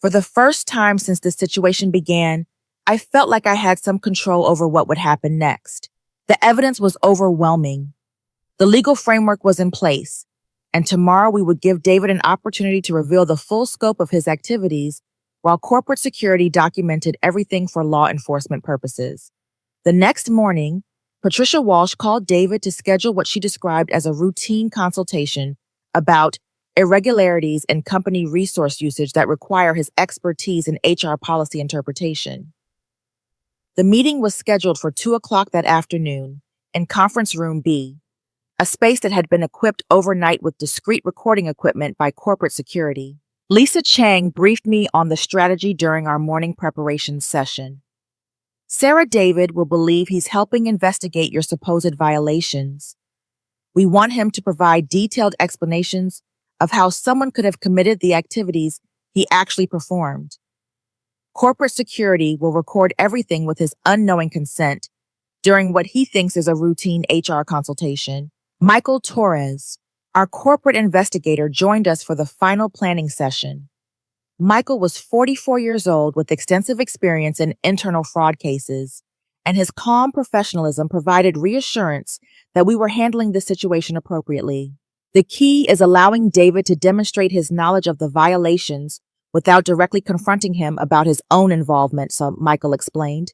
For the first time since the situation began, I felt like I had some control over what would happen next. The evidence was overwhelming. The legal framework was in place, and tomorrow we would give David an opportunity to reveal the full scope of his activities while corporate security documented everything for law enforcement purposes. The next morning, Patricia Walsh called David to schedule what she described as a routine consultation about irregularities in company resource usage that require his expertise in HR policy interpretation. The meeting was scheduled for 2 o'clock that afternoon in Conference Room B, a space that had been equipped overnight with discreet recording equipment by corporate security. Lisa Chang briefed me on the strategy during our morning preparation session. Sarah David will believe he's helping investigate your supposed violations. We want him to provide detailed explanations of how someone could have committed the activities he actually performed. Corporate security will record everything with his unknowing consent during what he thinks is a routine HR consultation. Michael Torres, our corporate investigator, joined us for the final planning session. Michael was 44 years old with extensive experience in internal fraud cases, and his calm professionalism provided reassurance that we were handling the situation appropriately. The key is allowing David to demonstrate his knowledge of the violations without directly confronting him about his own involvement, so Michael explained.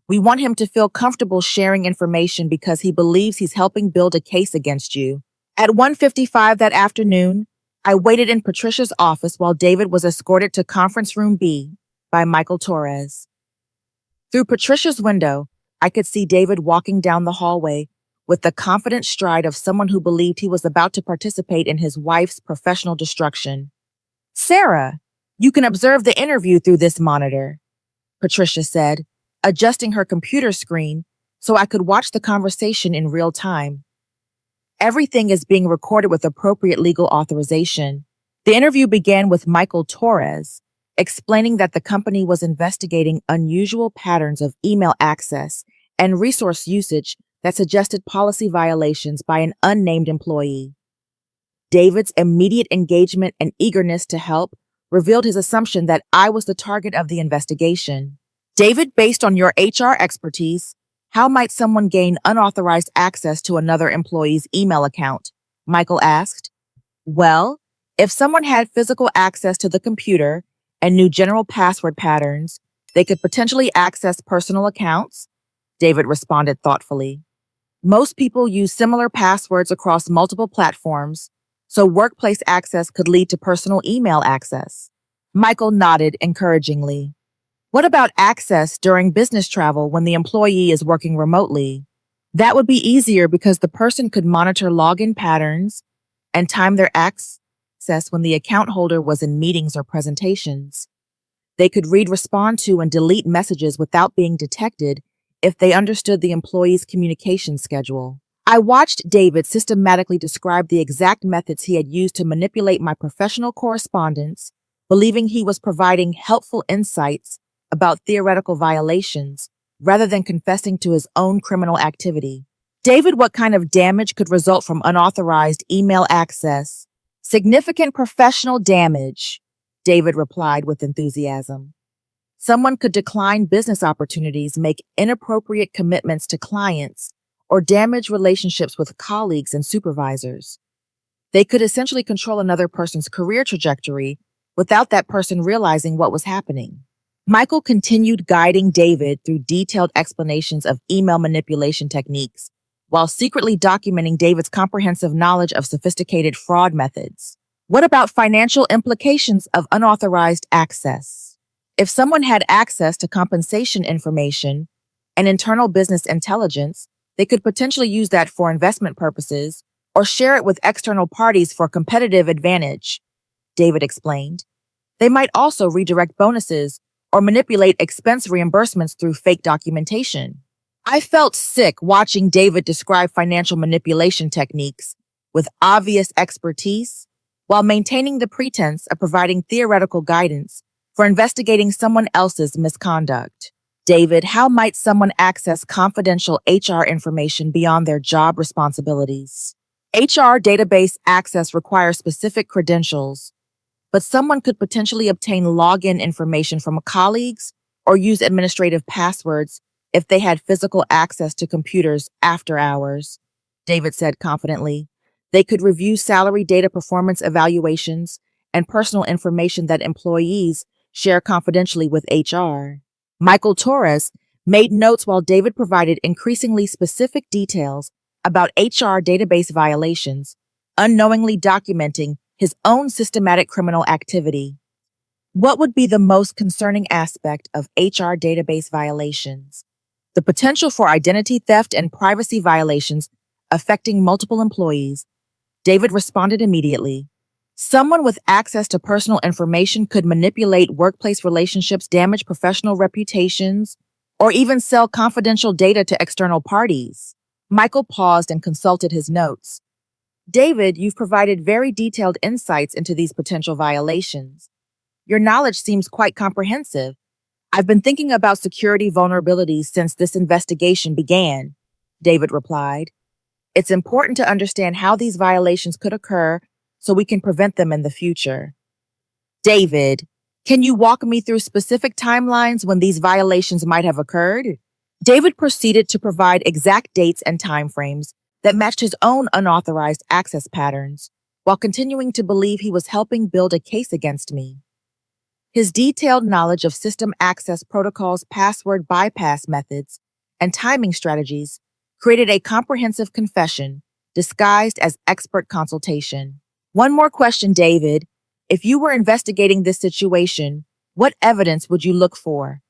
We want him to feel comfortable sharing information because he believes he's helping build a case against you. At 1:55 that afternoon, I waited in Patricia's office while David was escorted to Conference Room B by Michael Torres. Through Patricia's window, I could see David walking down the hallway with the confident stride of someone who believed he was about to participate in his wife's professional destruction. "Sarah, you can observe the interview through this monitor," Patricia said, adjusting her computer screen so I could watch the conversation in real time. Everything is being recorded with appropriate legal authorization. The interview began with Michael Torres, explaining that the company was investigating unusual patterns of email access and resource usage that suggested policy violations by an unnamed employee. David's immediate engagement and eagerness to help revealed his assumption that I was the target of the investigation. "David, based on your HR expertise, how might someone gain unauthorized access to another employee's email account?" Michael asked. "Well, if someone had physical access to the computer and knew general password patterns, they could potentially access personal accounts," David responded thoughtfully. "Most people use similar passwords across multiple platforms, so workplace access could lead to personal email access." Michael nodded encouragingly. "What about access during business travel when the employee is working remotely?" "That would be easier because the person could monitor login patterns and time their access when the account holder was in meetings or presentations. They could read, respond to, and delete messages without being detected if they understood the employee's communication schedule." I watched David systematically describe the exact methods he had used to manipulate my professional correspondence, believing he was providing helpful insights about theoretical violations rather than confessing to his own criminal activity. "David, what kind of damage could result from unauthorized email access?" "Significant professional damage," David replied with enthusiasm. "Someone could decline business opportunities, make inappropriate commitments to clients, or damage relationships with colleagues and supervisors. They could essentially control another person's career trajectory without that person realizing what was happening." Michael continued guiding David through detailed explanations of email manipulation techniques, while secretly documenting David's comprehensive knowledge of sophisticated fraud methods. What about financial implications of unauthorized access? If someone had access to compensation information and internal business intelligence, they could potentially use that for investment purposes or share it with external parties for competitive advantage, David explained. They might also redirect bonuses or manipulate expense reimbursements through fake documentation. I felt sick watching David describe financial manipulation techniques with obvious expertise while maintaining the pretense of providing theoretical guidance for investigating someone else's misconduct. David, how might someone access confidential HR information beyond their job responsibilities? HR database access requires specific credentials, but someone could potentially obtain login information from colleagues or use administrative passwords if they had physical access to computers after hours, David said confidently. They could review salary data performance evaluations and personal information that employees share confidentially with HR. Michael Torres made notes while David provided increasingly specific details about HR database violations, unknowingly documenting his own systematic criminal activity. What would be the most concerning aspect of HR database violations? The potential for identity theft and privacy violations affecting multiple employees. David responded immediately. Someone with access to personal information could manipulate workplace relationships, damage professional reputations, or even sell confidential data to external parties. Michael paused and consulted his notes. David, you've provided very detailed insights into these potential violations. Your knowledge seems quite comprehensive. I've been thinking about security vulnerabilities since this investigation began, David replied. It's important to understand how these violations could occur so we can prevent them in the future. David, can you walk me through specific timelines when these violations might have occurred? David proceeded to provide exact dates and timeframes that matched his own unauthorized access patterns, while continuing to believe he was helping build a case against me. His detailed knowledge of system access protocols, password bypass methods, and timing strategies created a comprehensive confession disguised as expert consultation. One more question, David. If you were investigating this situation, what evidence would you look for?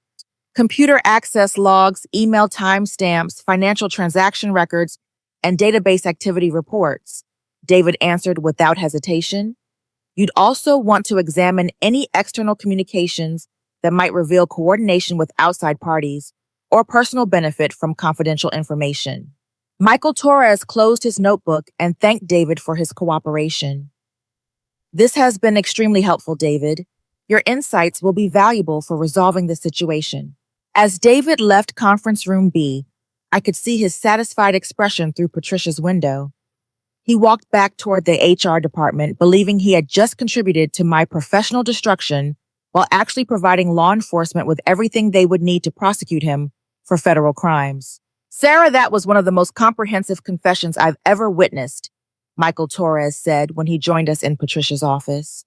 Computer access logs, email timestamps, financial transaction records, and database activity reports, David answered without hesitation. You'd also want to examine any external communications that might reveal coordination with outside parties or personal benefit from confidential information. Michael Torres closed his notebook and thanked David for his cooperation. This has been extremely helpful, David. Your insights will be valuable for resolving the situation. As David left conference room B, I could see his satisfied expression through Patricia's window. He walked back toward the HR department, believing he had just contributed to my professional destruction while actually providing law enforcement with everything they would need to prosecute him for federal crimes. Sarah, that was one of the most comprehensive confessions I've ever witnessed, Michael Torres said when he joined us in Patricia's office.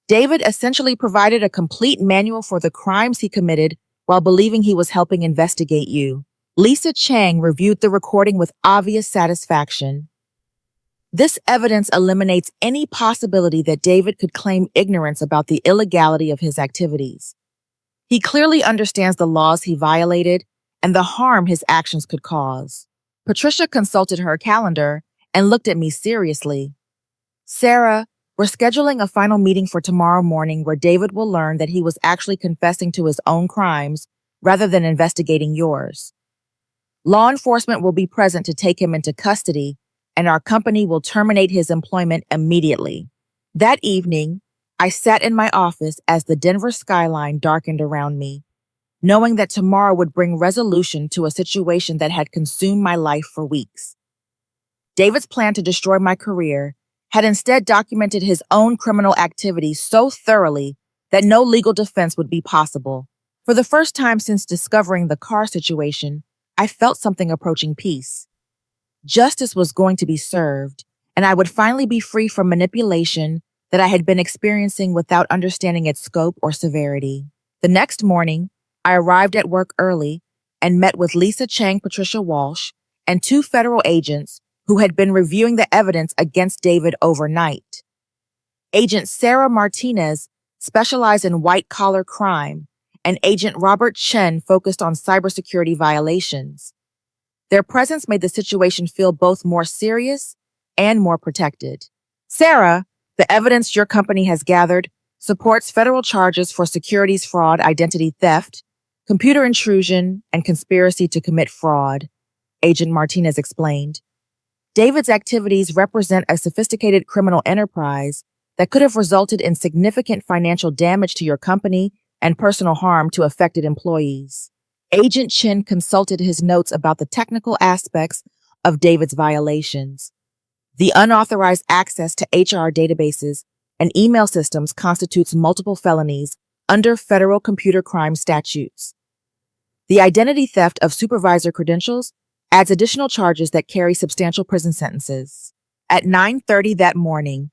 David essentially provided a complete manual for the crimes he committed while believing he was helping investigate you. Lisa Chang reviewed the recording with obvious satisfaction. This evidence eliminates any possibility that David could claim ignorance about the illegality of his activities. He clearly understands the laws he violated and the harm his actions could cause. Patricia consulted her calendar and looked at me seriously. Sarah, we're scheduling a final meeting for tomorrow morning where David will learn that he was actually confessing to his own crimes rather than investigating yours. Law enforcement will be present to take him into custody, and our company will terminate his employment immediately. That evening, I sat in my office as the Denver skyline darkened around me, knowing that tomorrow would bring resolution to a situation that had consumed my life for weeks. David's plan to destroy my career had instead documented his own criminal activity so thoroughly that no legal defense would be possible. For the first time since discovering the car situation, I felt something approaching peace. Justice was going to be served, and I would finally be free from manipulation that I had been experiencing without understanding its scope or severity. The next morning, I arrived at work early and met with Lisa Chang, Patricia Walsh, and two federal agents who had been reviewing the evidence against David overnight. Agent Sarah Martinez specialized in white-collar crime, and Agent Robert Chen focused on cybersecurity violations. Their presence made the situation feel both more serious and more protected. Sarah, the evidence your company has gathered supports federal charges for securities fraud, identity theft, computer intrusion, and conspiracy to commit fraud, Agent Martinez explained. David's activities represent a sophisticated criminal enterprise that could have resulted in significant financial damage to your company and personal harm to affected employees. Agent Chen consulted his notes about the technical aspects of David's violations. The unauthorized access to HR databases and email systems constitutes multiple felonies under federal computer crime statutes. The identity theft of supervisor credentials adds additional charges that carry substantial prison sentences. At 9:30 that morning,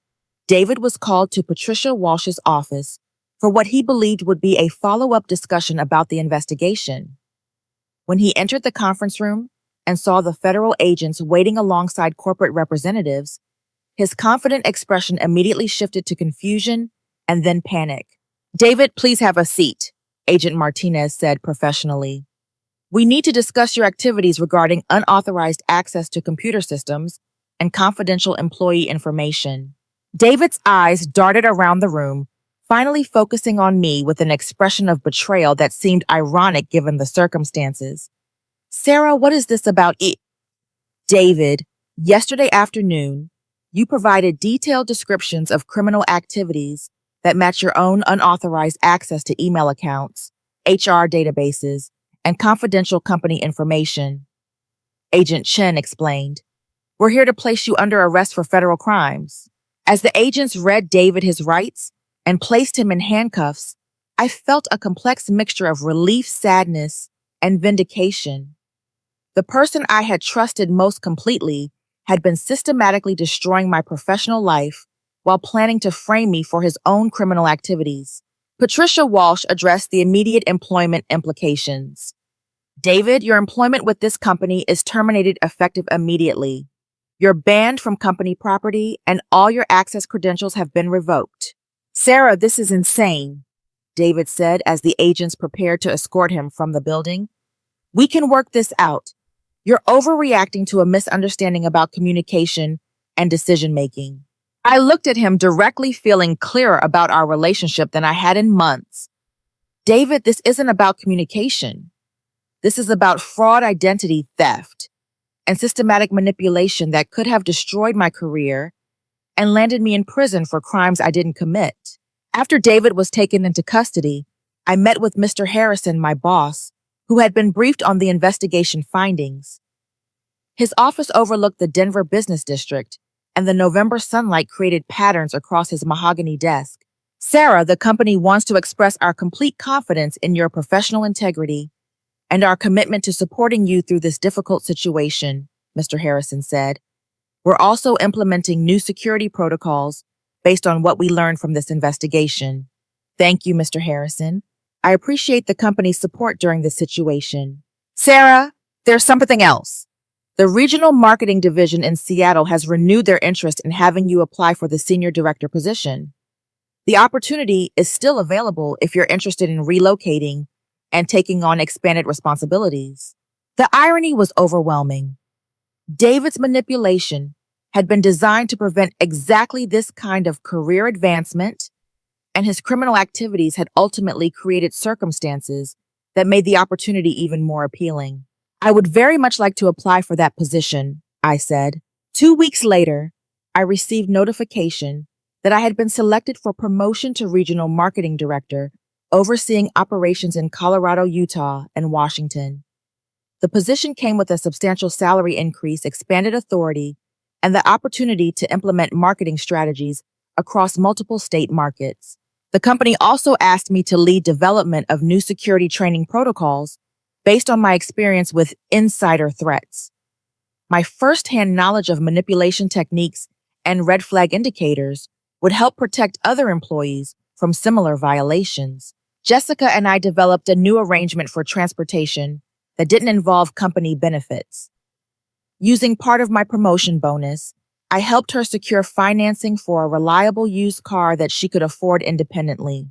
David was called to Patricia Walsh's office for what he believed would be a follow-up discussion about the investigation. When he entered the conference room and saw the federal agents waiting alongside corporate representatives, his confident expression immediately shifted to confusion and then panic. "David, please have a seat," Agent Martinez said professionally. "We need to discuss your activities regarding unauthorized access to computer systems and confidential employee information." David's eyes darted around the room, finally focusing on me with an expression of betrayal that seemed ironic given the circumstances. "Sarah, what is this about it?" "David, yesterday afternoon, you provided detailed descriptions of criminal activities that match your own unauthorized access to email accounts, HR databases, and confidential company information," Agent Chen explained. "We're here to place you under arrest for federal crimes." As the agents read David his rights and placed him in handcuffs, I felt a complex mixture of relief, sadness, and vindication. The person I had trusted most completely had been systematically destroying my professional life while planning to frame me for his own criminal activities. Patricia Walsh addressed the immediate employment implications. "David, your employment with this company is terminated effective immediately. You're banned from company property and all your access credentials have been revoked." "Sarah, this is insane," David said as the agents prepared to escort him from the building. "We can work this out. You're overreacting to a misunderstanding about communication and decision-making." I looked at him directly, feeling clearer about our relationship than I had in months. "David, this isn't about communication. This is about fraud, identity theft, and systematic manipulation that could have destroyed my career and landed me in prison for crimes I didn't commit." After David was taken into custody, I met with Mr. Harrison, my boss, who had been briefed on the investigation findings. His office overlooked the Denver business district, and the November sunlight created patterns across his mahogany desk. "Sarah, the company wants to express our complete confidence in your professional integrity and our commitment to supporting you through this difficult situation," Mr. Harrison said. "We're also implementing new security protocols based on what we learned from this investigation." "Thank you, Mr. Harrison. I appreciate the company's support during this situation." "Sarah, there's something else. The Regional Marketing Division in Seattle has renewed their interest in having you apply for the senior director position. The opportunity is still available if you're interested in relocating and taking on expanded responsibilities." The irony was overwhelming. David's manipulation had been designed to prevent exactly this kind of career advancement, and his criminal activities had ultimately created circumstances that made the opportunity even more appealing. "I would very much like to apply for that position," I said. 2 weeks later, I received notification that I had been selected for promotion to Regional Marketing Director, overseeing operations in Colorado, Utah, and Washington. The position came with a substantial salary increase, expanded authority, and the opportunity to implement marketing strategies across multiple state markets. The company also asked me to lead development of new security training protocols based on my experience with insider threats. My firsthand knowledge of manipulation techniques and red flag indicators would help protect other employees from similar violations. Jessica and I developed a new arrangement for transportation that didn't involve company benefits. Using part of my promotion bonus, I helped her secure financing for a reliable used car that she could afford independently.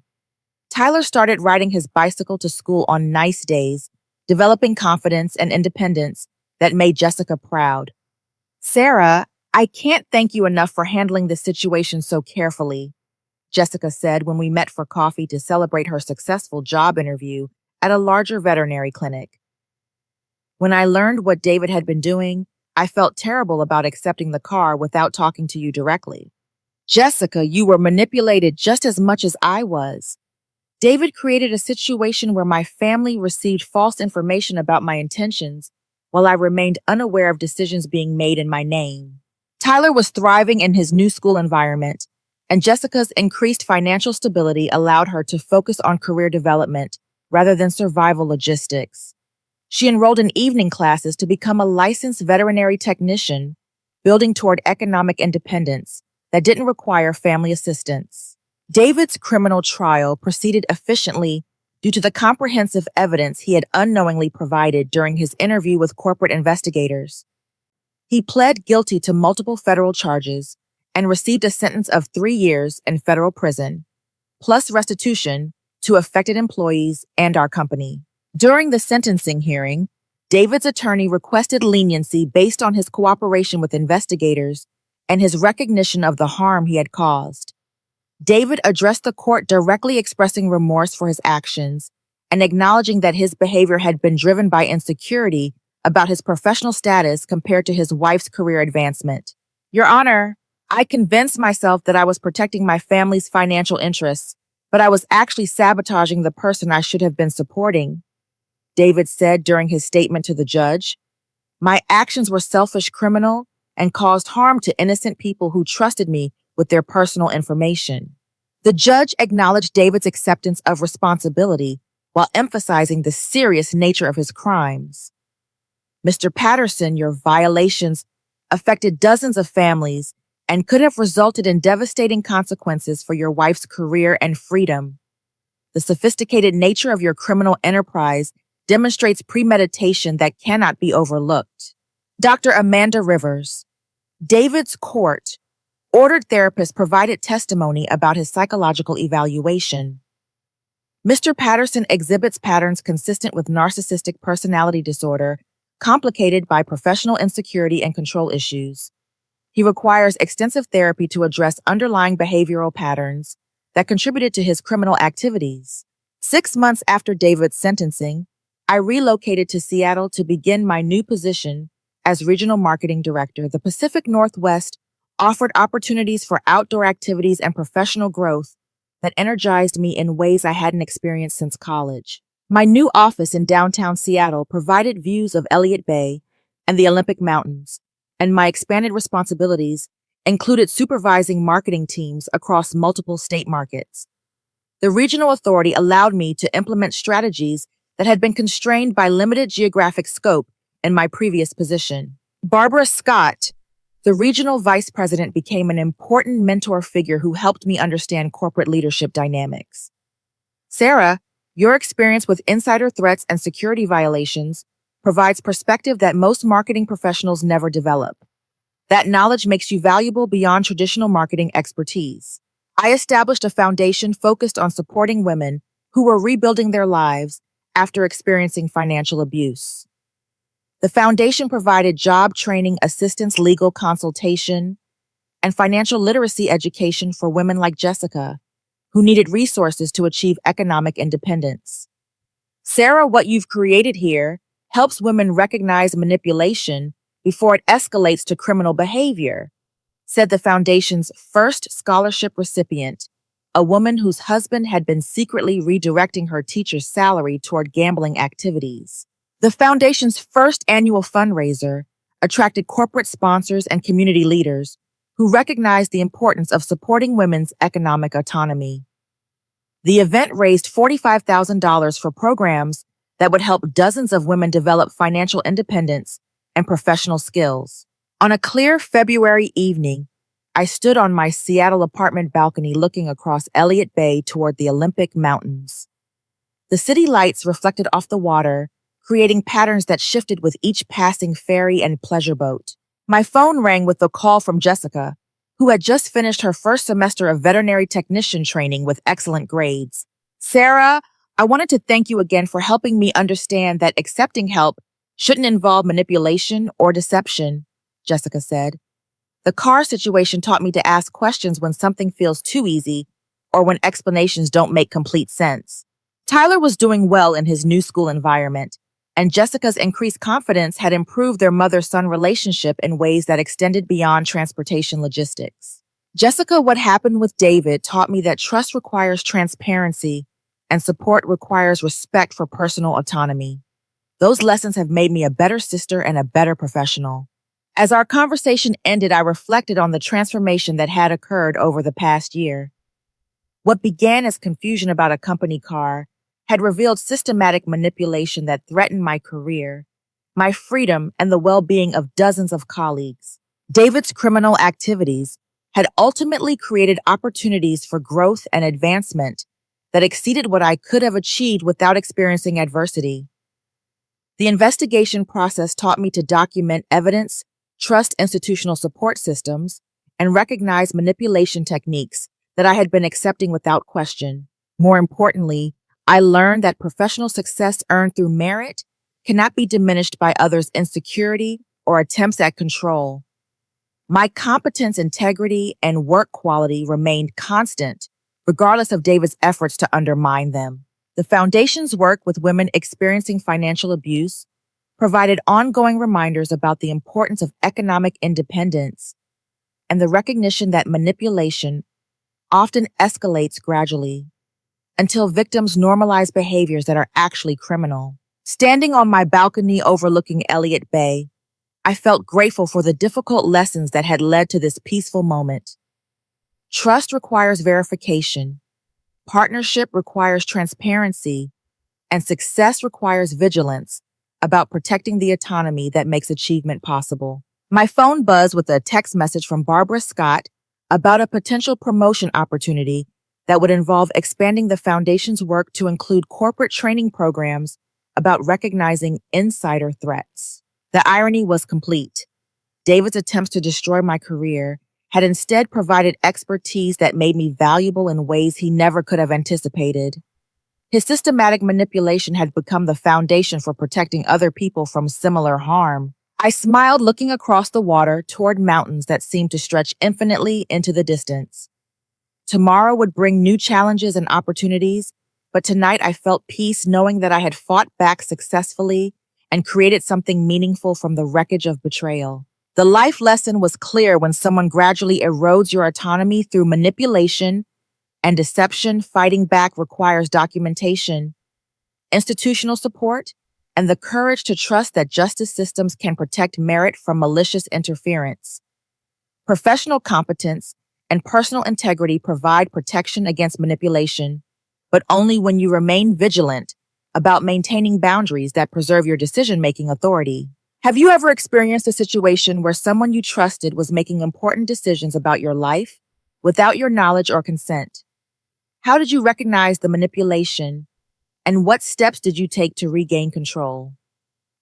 Tyler started riding his bicycle to school on nice days, developing confidence and independence that made Jessica proud. Sarah, I can't thank you enough for handling this situation so carefully, Jessica said when we met for coffee to celebrate her successful job interview at a larger veterinary clinic. When I learned what David had been doing, I felt terrible about accepting the car without talking to you directly. Jessica, you were manipulated just as much as I was. David created a situation where my family received false information about my intentions while I remained unaware of decisions being made in my name. Tyler was thriving in his new school environment, and Jessica's increased financial stability allowed her to focus on career development rather than survival logistics. She enrolled in evening classes to become a licensed veterinary technician, building toward economic independence that didn't require family assistance. David's criminal trial proceeded efficiently due to the comprehensive evidence he had unknowingly provided during his interview with corporate investigators. He pled guilty to multiple federal charges and received a sentence of 3 years in federal prison, plus restitution to affected employees and our company. During the sentencing hearing, David's attorney requested leniency based on his cooperation with investigators and his recognition of the harm he had caused. David addressed the court directly expressing remorse for his actions and acknowledging that his behavior had been driven by insecurity about his professional status compared to his wife's career advancement. Your Honor, I convinced myself that I was protecting my family's financial interests, but I was actually sabotaging the person I should have been supporting, David said during his statement to the judge. My actions were selfish, criminal, and caused harm to innocent people who trusted me with their personal information. The judge acknowledged David's acceptance of responsibility while emphasizing the serious nature of his crimes. Mr. Patterson, your violations affected dozens of families and could have resulted in devastating consequences for your wife's career and freedom. The sophisticated nature of your criminal enterprise demonstrates premeditation that cannot be overlooked. Dr. Amanda Rivers, David's court ordered therapists provided testimony about his psychological evaluation. Mr. Patterson exhibits patterns consistent with narcissistic personality disorder, complicated by professional insecurity and control issues. He requires extensive therapy to address underlying behavioral patterns that contributed to his criminal activities. 6 months after David's sentencing, I relocated to Seattle to begin my new position as Regional Marketing Director. The Pacific Northwest offered opportunities for outdoor activities and professional growth that energized me in ways I hadn't experienced since college. My new office in downtown Seattle provided views of Elliott Bay and the Olympic Mountains, and my expanded responsibilities included supervising marketing teams across multiple state markets. The regional authority allowed me to implement strategies that had been constrained by limited geographic scope in my previous position. Barbara Scott, the regional vice president, became an important mentor figure who helped me understand corporate leadership dynamics. Sarah, your experience with insider threats and security violations provides perspective that most marketing professionals never develop. That knowledge makes you valuable beyond traditional marketing expertise. I established a foundation focused on supporting women who were rebuilding their lives after experiencing financial abuse. The foundation provided job training, assistance, legal consultation, and financial literacy education for women like Jessica, who needed resources to achieve economic independence. Sarah, what you've created here helps women recognize manipulation before it escalates to criminal behavior, said the foundation's first scholarship recipient, a woman whose husband had been secretly redirecting her teacher's salary toward gambling activities. The foundation's first annual fundraiser attracted corporate sponsors and community leaders who recognized the importance of supporting women's economic autonomy. The event raised $45,000 for programs that would help dozens of women develop financial independence and professional skills. On a clear February evening, I stood on my Seattle apartment balcony looking across Elliott Bay toward the Olympic Mountains. The city lights reflected off the water, creating patterns that shifted with each passing ferry and pleasure boat. My phone rang with a call from Jessica, who had just finished her first semester of veterinary technician training with excellent grades. "Sarah, I wanted to thank you again for helping me understand that accepting help shouldn't involve manipulation or deception," Jessica said. "The car situation taught me to ask questions when something feels too easy or when explanations don't make complete sense." Tyler was doing well in his new school environment, and Jessica's increased confidence had improved their mother-son relationship in ways that extended beyond transportation logistics. "Jessica, what happened with David taught me that trust requires transparency and support requires respect for personal autonomy. Those lessons have made me a better sister and a better professional." As our conversation ended, I reflected on the transformation that had occurred over the past year. What began as confusion about a company car had revealed systematic manipulation that threatened my career, my freedom, and the well-being of dozens of colleagues. David's criminal activities had ultimately created opportunities for growth and advancement that exceeded what I could have achieved without experiencing adversity. The investigation process taught me to document evidence, trust institutional support systems, and recognize manipulation techniques that I had been accepting without question. More importantly, I learned that professional success earned through merit cannot be diminished by others' insecurity or attempts at control. My competence, integrity, and work quality remained constant, regardless of David's efforts to undermine them. The Foundation's work with women experiencing financial abuse provided ongoing reminders about the importance of economic independence and the recognition that manipulation often escalates gradually until victims normalize behaviors that are actually criminal. Standing on my balcony overlooking Elliott Bay, I felt grateful for the difficult lessons that had led to this peaceful moment. Trust requires verification, partnership requires transparency, and success requires vigilance about protecting the autonomy that makes achievement possible. My phone buzzed with a text message from Barbara Scott about a potential promotion opportunity that would involve expanding the Foundation's work to include corporate training programs about recognizing insider threats. The irony was complete. David's attempts to destroy my career had instead provided expertise that made me valuable in ways he never could have anticipated. His systematic manipulation had become the foundation for protecting other people from similar harm. I smiled, looking across the water toward mountains that seemed to stretch infinitely into the distance. Tomorrow would bring new challenges and opportunities, but tonight I felt peace knowing that I had fought back successfully and created something meaningful from the wreckage of betrayal. The life lesson was clear: when someone gradually erodes your autonomy through manipulation and deception, fighting back requires documentation, institutional support, and the courage to trust that justice systems can protect merit from malicious interference. Professional competence and personal integrity provide protection against manipulation, but only when you remain vigilant about maintaining boundaries that preserve your decision-making authority. Have you ever experienced a situation where someone you trusted was making important decisions about your life without your knowledge or consent? How did you recognize the manipulation, and what steps did you take to regain control?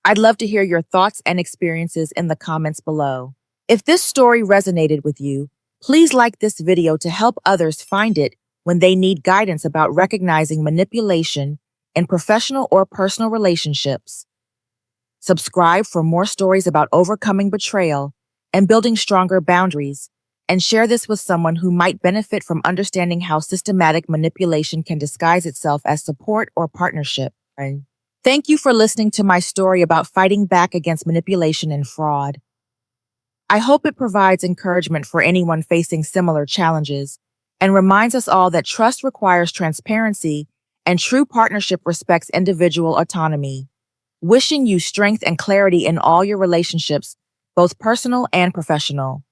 I'd love to hear your thoughts and experiences in the comments below. If this story resonated with you, please like this video to help others find it when they need guidance about recognizing manipulation in professional or personal relationships. Subscribe for more stories about overcoming betrayal and building stronger boundaries, and share this with someone who might benefit from understanding how systematic manipulation can disguise itself as support or partnership. Thank you for listening to my story about fighting back against manipulation and fraud. I hope it provides encouragement for anyone facing similar challenges and reminds us all that trust requires transparency and true partnership respects individual autonomy. Wishing you strength and clarity in all your relationships, both personal and professional.